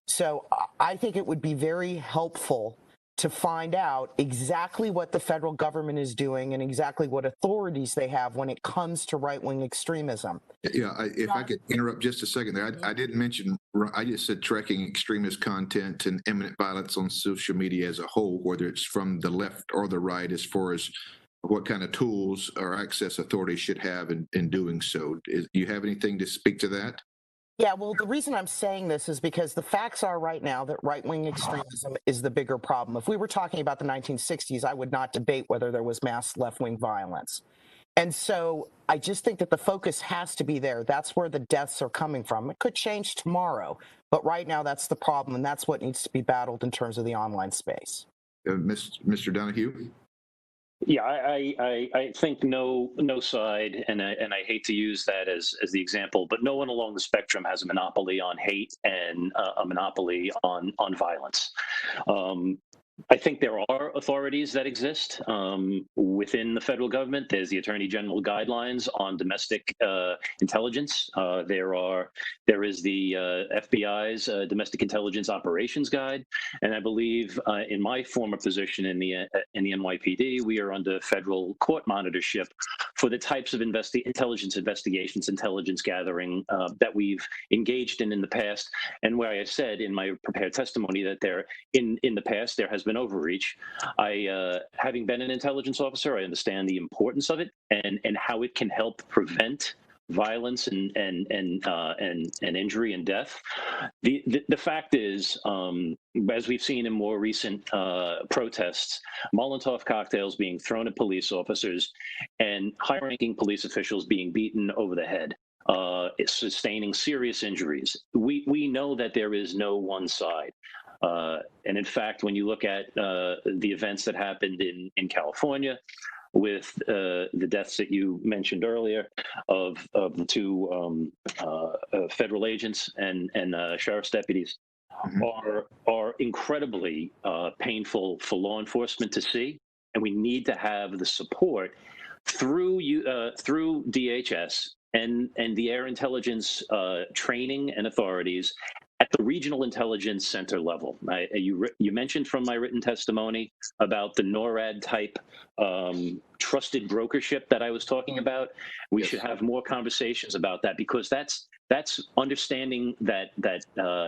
So I think it would be very helpful to find out exactly what the federal government is doing and exactly what authorities they have when it comes to right-wing extremism. Yeah, if I could interrupt just a second there. I didn't mention, I just said tracking extremist content and imminent violence on social media as a whole, whether it's from the left or the right, as far as what kind of tools or access authorities should have in doing so. Do you have anything to speak to that? Yeah, well, the reason I'm saying this is because the facts are right now that right-wing extremism is the bigger problem. If we were talking about the 1960s, I would not debate whether there was mass left-wing violence. And so I just think that the focus has to be there. That's where the deaths are coming from. It could change tomorrow, but right now that's the problem, and that's what needs to be battled in terms of the online space. Mr. Donahue? Yeah, I think no side, and I hate to use that as the example, but no one along the spectrum has a monopoly on hate and a monopoly on violence. I think there are authorities that exist within the federal government. There's the Attorney General guidelines on domestic intelligence. There is the FBI's Domestic Intelligence Operations Guide, and I believe in my former position in the NYPD, we are under federal court monitorship for the types of intelligence investigations, intelligence gathering that we've engaged in the past, and where I said in my prepared testimony that in the past there has been overreach. Having been an intelligence officer, I understand the importance of it and how it can help prevent violence and injury and death. The fact is, as we've seen in more recent protests, Molotov cocktails being thrown at police officers and high-ranking police officials being beaten over the head. Sustaining serious injuries. We know that there is no one side. And in fact, when you look at the events that happened in California with the deaths that you mentioned earlier of the two federal agents and sheriff's deputies are incredibly painful for law enforcement to see. And we need to have the support through DHS and the air intelligence training and authorities at the regional intelligence center level. You mentioned from my written testimony about the NORAD type trusted brokership that I was talking about. We should have more conversations about that, because that's understanding that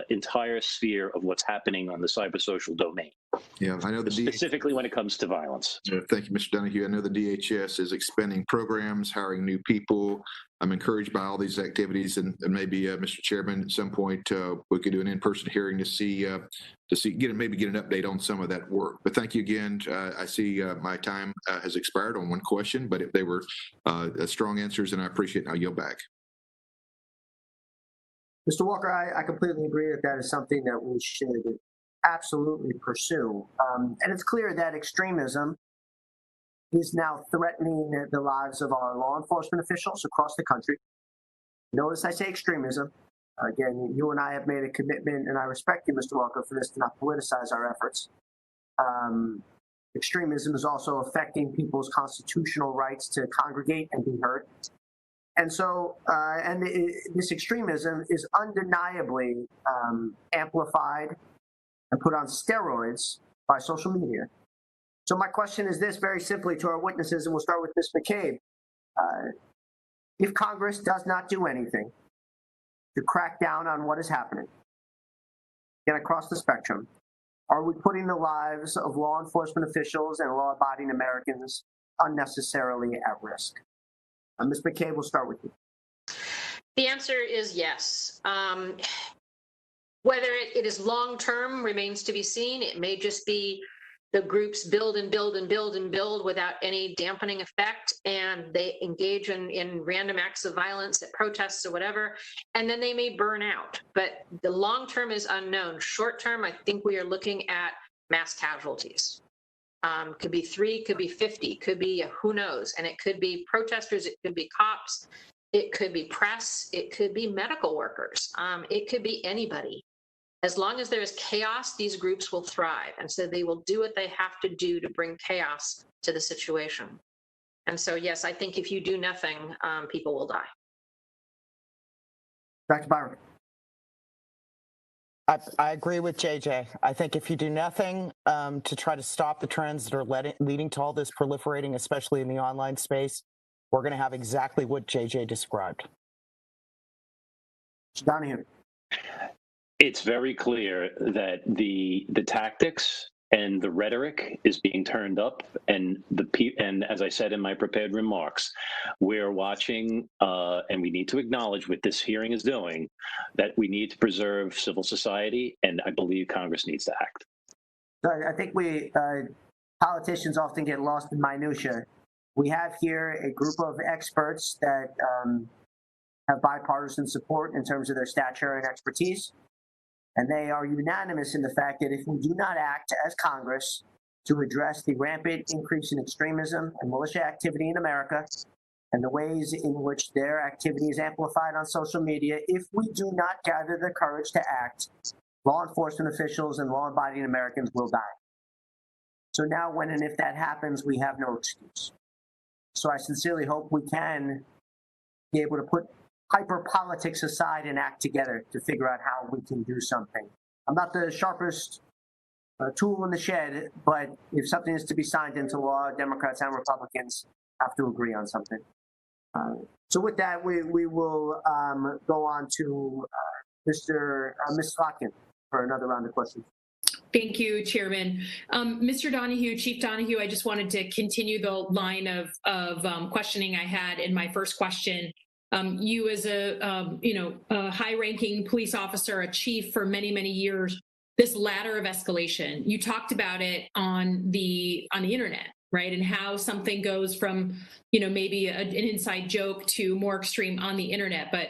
entire sphere of what's happening on the cybersocial domain. Yeah, I know specifically when it comes to violence. Thank you, Mr. Donahue. I know the DHS is expanding programs, hiring new people. I'm encouraged by all these activities, and maybe, Mr. Chairman, at some point we could do an in-person hearing to maybe get an update on some of that work. But thank you again. I see my time has expired on one question, but if they were strong answers, and I appreciate it. I'll yield back. Mr. Walker, I completely agree that is something that we should absolutely pursue. And it's clear that extremism is now threatening the lives of our law enforcement officials across the country. Notice I say extremism. Again, you and I have made a commitment, and I respect you, Mr. Walker, for this, to not politicize our efforts. Extremism is also affecting people's constitutional rights to congregate and be heard. And so, this extremism is undeniably amplified and put on steroids by social media. So my question is this, very simply, to our witnesses, and we'll start with Ms. McCabe. If Congress does not do anything to crack down on what is happening, again, across the spectrum, are we putting the lives of law enforcement officials and law-abiding Americans unnecessarily at risk? Ms. McCabe, we'll start with you. The answer is yes. Whether it is long-term remains to be seen. It may just be the groups build and build and build and build without any dampening effect, and they engage in random acts of violence at protests or whatever, and then they may burn out. But the long-term is unknown. Short-term, I think we are looking at mass casualties. Could be 3, could be 50, could be who knows. And it could be protesters, it could be cops, it could be press, it could be medical workers, it could be anybody. As long as there is chaos, these groups will thrive. And so they will do what they have to do to bring chaos to the situation. And so, yes, I think if you do nothing, people will die. Dr. Byron. I agree with JJ. I think if you do nothing to try to stop the trends that are leading to all this proliferating, especially in the online space, we're going to have exactly what JJ described. Donahue. It's very clear that the tactics and the rhetoric is being turned up, and as I said in my prepared remarks, we're watching, and we need to acknowledge what this hearing is doing, that we need to preserve civil society, and I believe Congress needs to act. I think politicians often get lost in minutia. We have here a group of experts that have bipartisan support in terms of their stature and expertise. And they are unanimous in the fact that if we do not act as Congress to address the rampant increase in extremism and militia activity in America and the ways in which their activity is amplified on social media, if we do not gather the courage to act, law enforcement officials and law-abiding Americans will die. So now when and if that happens, we have no excuse. So I sincerely hope we can be able to put hyper politics aside and act together to figure out how we can do something. I'm not the sharpest tool in the shed, but if something is to be signed into law, Democrats and Republicans have to agree on something. So with that, we will go on to Ms. Slotkin for another round of questions. Thank you, Chairman. Mr. Donahue, Chief Donahue, I just wanted to continue the line of questioning I had in my first question. You, as a a high-ranking police officer, a chief for many, many years, this ladder of escalation. You talked about it on the internet, right? And how something goes from maybe an inside joke to more extreme on the internet, but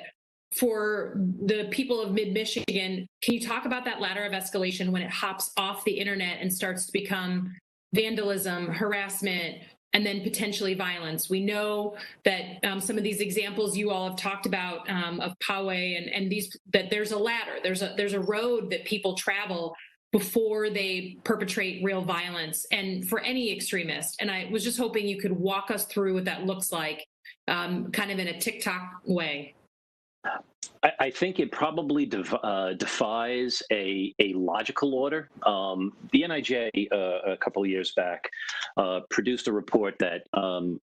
for the people of mid-Michigan, can you talk about that ladder of escalation when it hops off the internet and starts to become vandalism, harassment, and then potentially violence? We know that some of these examples you all have talked about of Poway and these, that there's a ladder, there's a road that people travel before they perpetrate real violence, and for any extremist. And I was just hoping you could walk us through what that looks like, kind of in a TikTok way. I think it probably defies a logical order. The NIJ a couple of years back produced a report that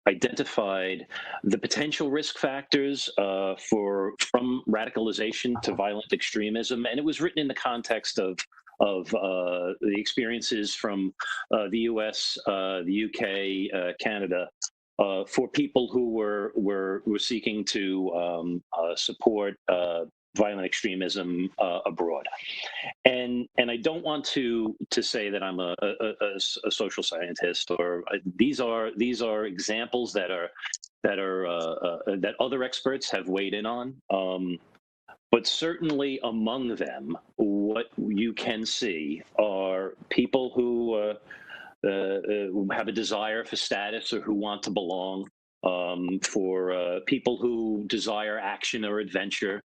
identified the potential risk factors from radicalization to violent extremism, and it was written in the context of the experiences from the U.S., the UK, Canada. For people who were seeking to support violent extremism abroad, and I don't want to say that I'm a social scientist, or these are examples that other experts have weighed in on. But certainly among them, what you can see are people who have a desire for status or who want to belong, for people who desire action or adventure,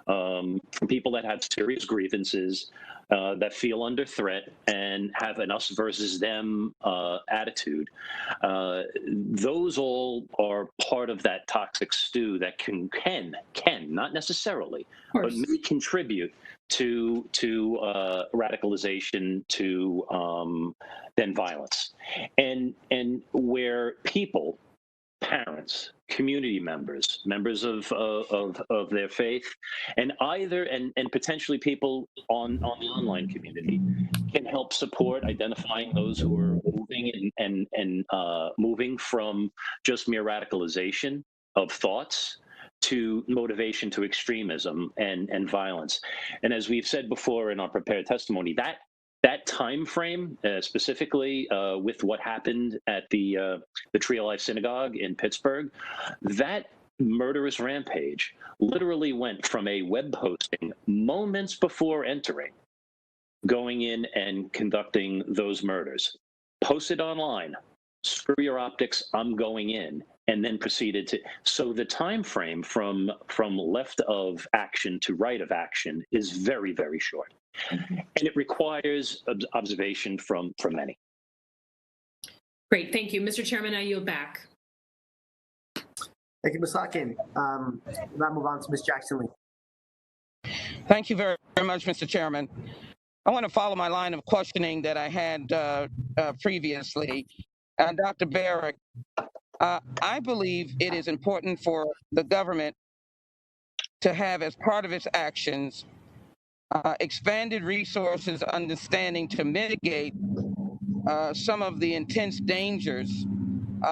for people that have serious grievances, that feel under threat and have an us versus them attitude. Those all are part of that toxic stew that can not necessarily, but may contribute to radicalization, to then violence, and where people, parents, community members of their faith, and potentially people on the online community can help support identifying those who are moving and moving from just mere radicalization of thoughts to motivation to extremism and violence. And as we've said before in our prepared testimony, that time frame, specifically with what happened at the Tree of Life Synagogue in Pittsburgh, that murderous rampage literally went from a web posting moments before entering, going in and conducting those murders, posted online, screw your optics, I'm going in, and then proceeded to. So the time frame from left of action to right of action is very, very short. And it requires observation from many. Great, thank you. Mr. Chairman, I yield back. Thank you, Ms. Slotkin. Now move on to Ms. Jackson Lee. Thank you very, very much, Mr. Chairman. I want to follow my line of questioning that I had previously. Dr. Barrack, I believe it is important for the government to have, as part of its actions, expanded resources, understanding to mitigate some of the intense dangers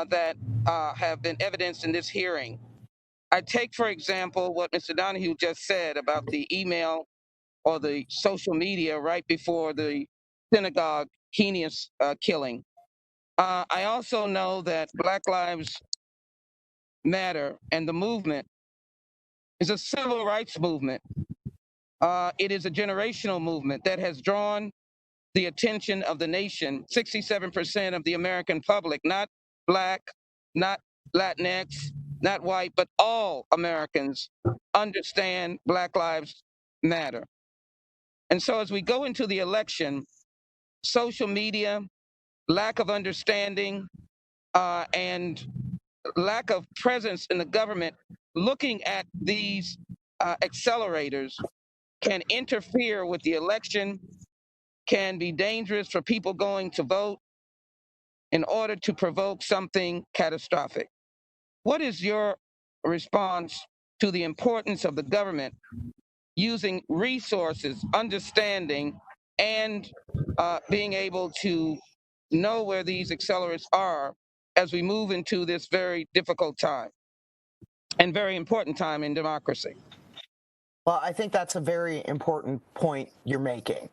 that have been evidenced in this hearing. I take, for example, what Mr. Donahue just said about the email or the social media right before the synagogue heinous killing. I also know that Black Lives Matter and the movement is a civil rights movement. It is a generational movement that has drawn the attention of the nation. 67% of the American public, not Black, not Latinx, not white, but all Americans understand Black Lives Matter. And so as we go into the election, social media lack of understanding, and lack of presence in the government looking at these accelerators can interfere with the election, can be dangerous for people going to vote in order to provoke something catastrophic. What is your response to the importance of the government using resources, understanding, and being able to know where these accelerants are as we move into this very difficult time and very important time in democracy? Well, I think that's a very important point you're making.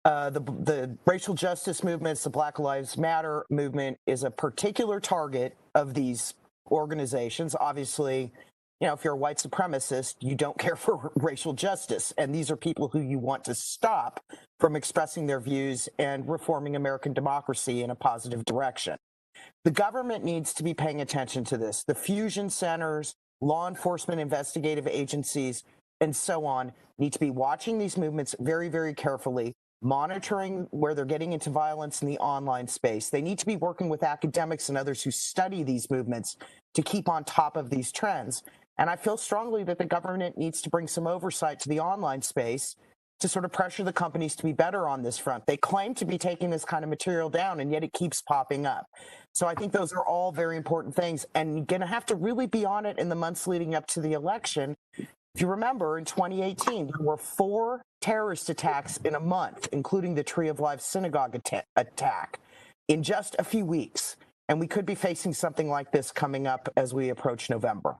The racial justice movements, the Black Lives Matter movement is a particular target of these organizations. Obviously, you know, if you're a white supremacist, you don't care for racial justice. And these are people who you want to stop from expressing their views and reforming American democracy in a positive direction. The government needs to be paying attention to this. The fusion centers, law enforcement investigative agencies, and so on need to be watching these movements very, very carefully, monitoring where they're getting into violence in the online space. They need to be working with academics and others who study these movements to keep on top of these trends. And I feel strongly that the government needs to bring some oversight to the online space to sort of pressure the companies to be better on this front. They claim to be taking this kind of material down, and yet it keeps popping up. So I think those are all very important things, and you're going to have to really be on it in the months leading up to the election. If you remember, in 2018, there were 4 terrorist attacks in a month, including the Tree of Life synagogue attack, in just a few weeks. And we could be facing something like this coming up as we approach November.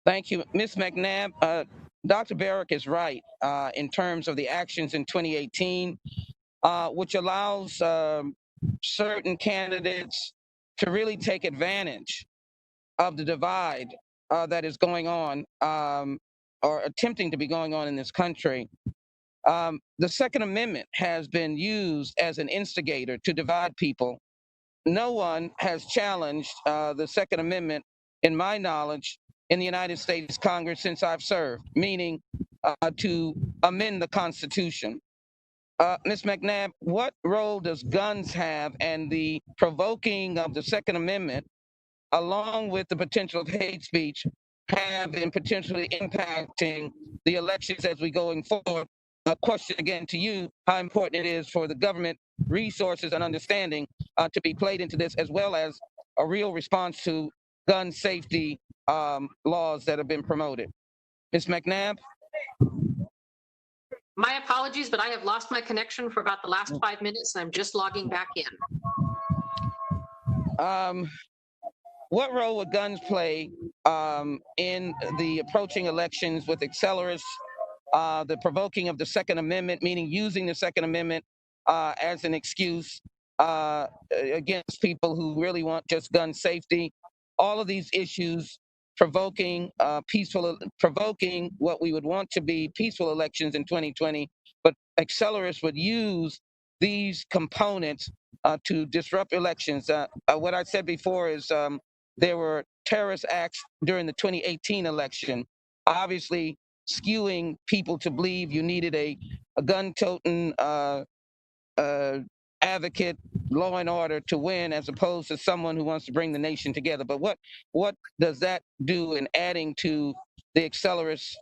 Thank you. Ms. McNabb, Dr. Barrick is right in terms of the actions in 2018, which allows certain candidates to really take advantage of the divide that is going on or attempting to be going on in this country. The Second Amendment has been used as an instigator to divide people. No one has challenged the Second Amendment, in my knowledge, in the United States Congress since I've served, meaning to amend the Constitution. Ms. McNabb, what role does guns have and the provoking of the Second Amendment, along with the potential of hate speech, have in potentially impacting the elections as we going forward? A question again to you, how important it is for the government resources and understanding to be played into this, as well as a real response to gun safety laws that have been promoted. Ms. McNabb? My apologies, but I have lost my connection for about the last 5 minutes, and I'm just logging back in. What role would guns play in the approaching elections with accelerists, the provoking of the Second Amendment, meaning using the Second Amendment as an excuse against people who really want just gun safety? All of these issues provoking provoking what we would want to be peaceful elections in 2020, but accelerists would use these components to disrupt elections. What I said before is there were terrorist acts during the 2018 election, obviously skewing people to believe you needed a gun-toting advocate, law and order to win, as opposed to someone who wants to bring the nation together. But what does that do in adding to the accelerist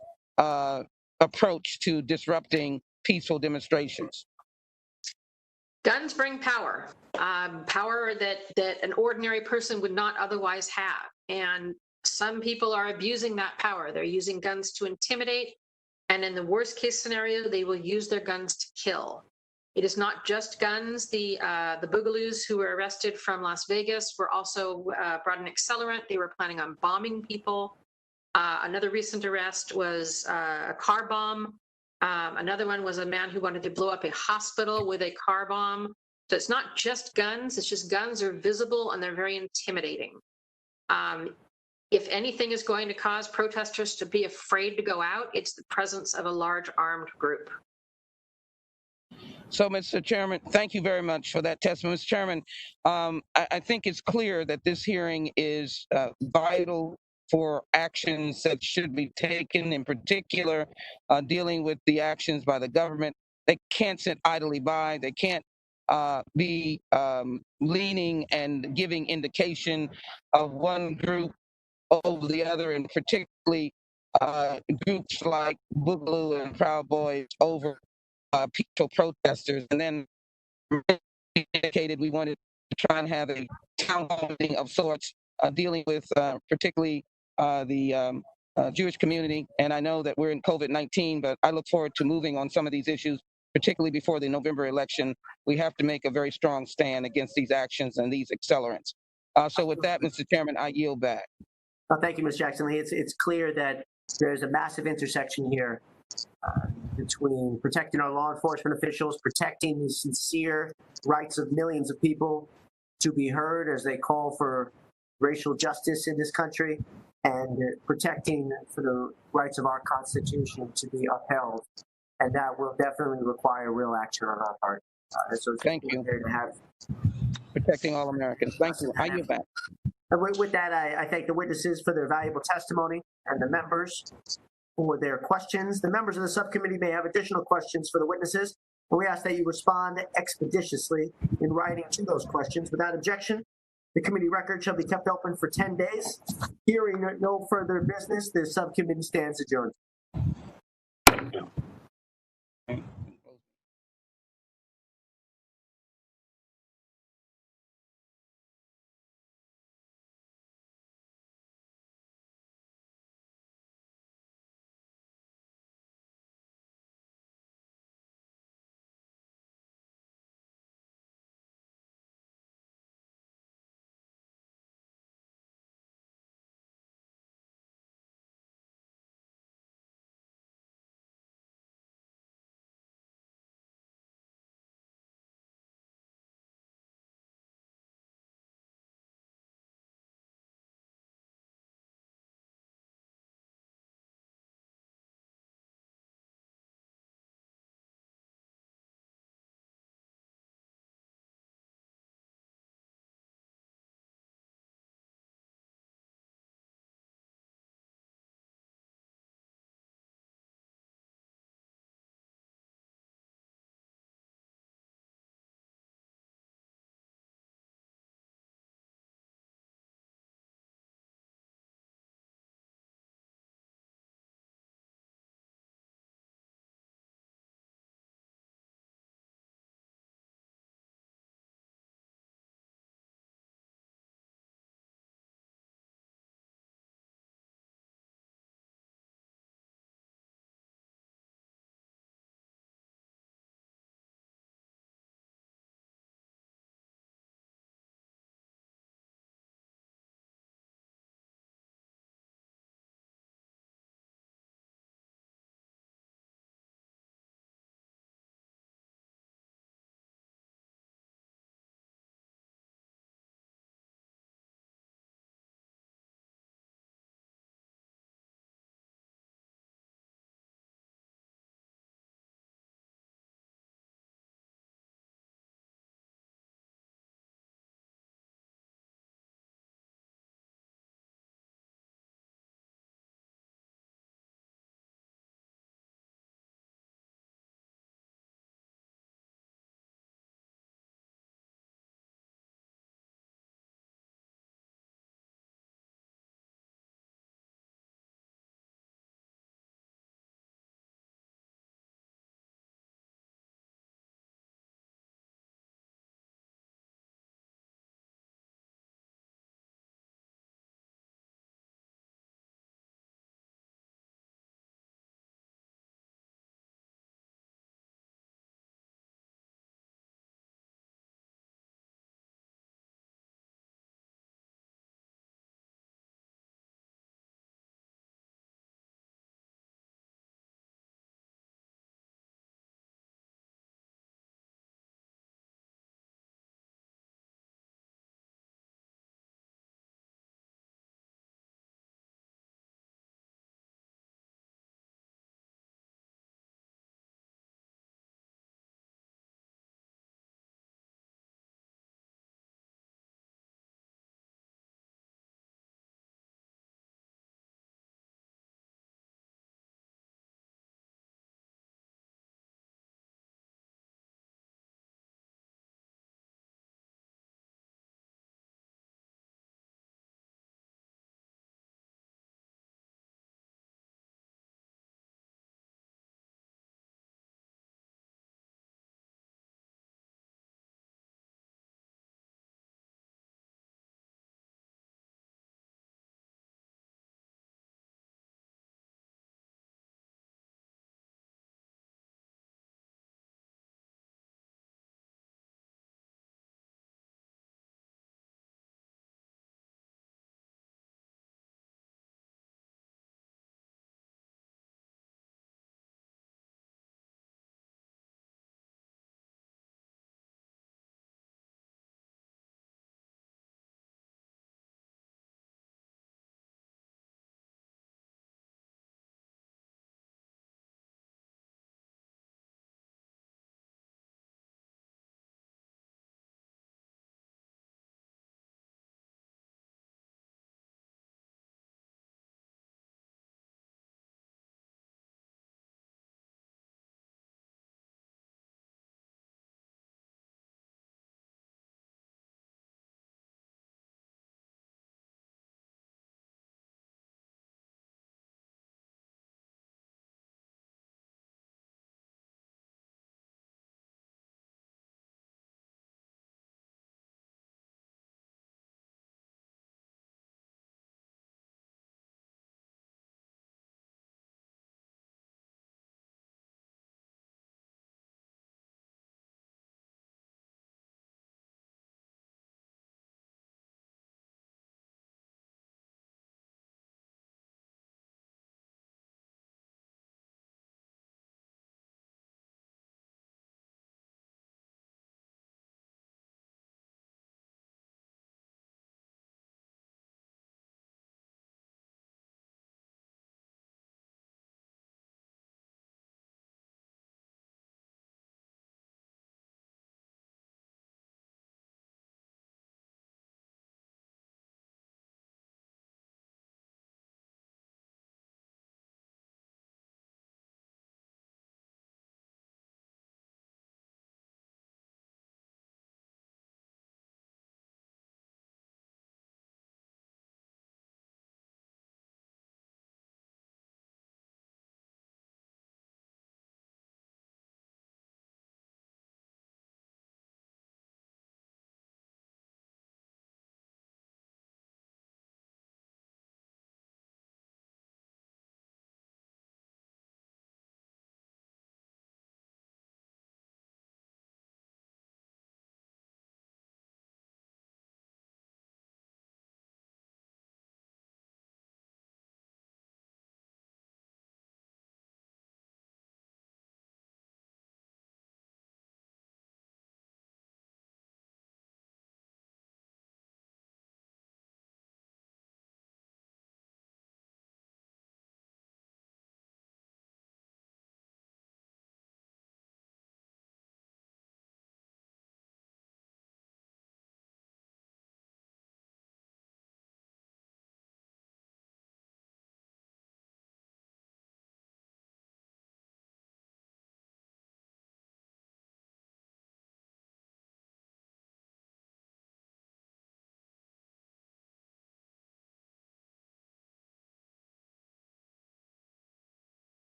approach to disrupting peaceful demonstrations? Guns bring power, power that an ordinary person would not otherwise have. And some people are abusing that power. They're using guns to intimidate. And in the worst case scenario, they will use their guns to kill. It is not just guns. The Boogaloos who were arrested from Las Vegas were also brought an accelerant. They were planning on bombing people. Another recent arrest was a car bomb. Another one was a man who wanted to blow up a hospital with a car bomb. So it's not just guns. It's just guns are visible and they're very intimidating. If anything is going to cause protesters to be afraid to go out, it's the presence of a large armed group. So, Mr. Chairman, thank you very much for that testimony. Mr. Chairman, I think it's clear that this hearing is vital for actions that should be taken, in particular, dealing with the actions by the government. They can't sit idly by. They can't be leaning and giving indication of one group over the other, and particularly groups like Boogaloo and Proud Boys over peaceful protesters. And then indicated we wanted to try and have a town hall meeting of sorts, dealing with particularly the Jewish community. And I know that we're in COVID-19, but I look forward to moving on some of these issues, particularly before the November election. We have to make a very strong stand against these actions and these accelerants. So with that, Mr. Chairman, I yield back. Thank you, Ms. Jackson-Lee. It's clear that there's a massive intersection here between protecting our law enforcement officials, protecting the sincere rights of millions of people to be heard as they call for racial justice in this country, and protecting for the rights of our Constitution to be upheld. And that will definitely require real action on our part. So thank you. To have protecting all Americans. Thank you. I yield back. With that, I thank the witnesses for their valuable testimony and the members for their questions. The members of the subcommittee may have additional questions for the witnesses, and we ask that you respond expeditiously in writing to those questions. Without objection, the committee record shall be kept open for 10 days. Hearing no further business, the subcommittee stands adjourned.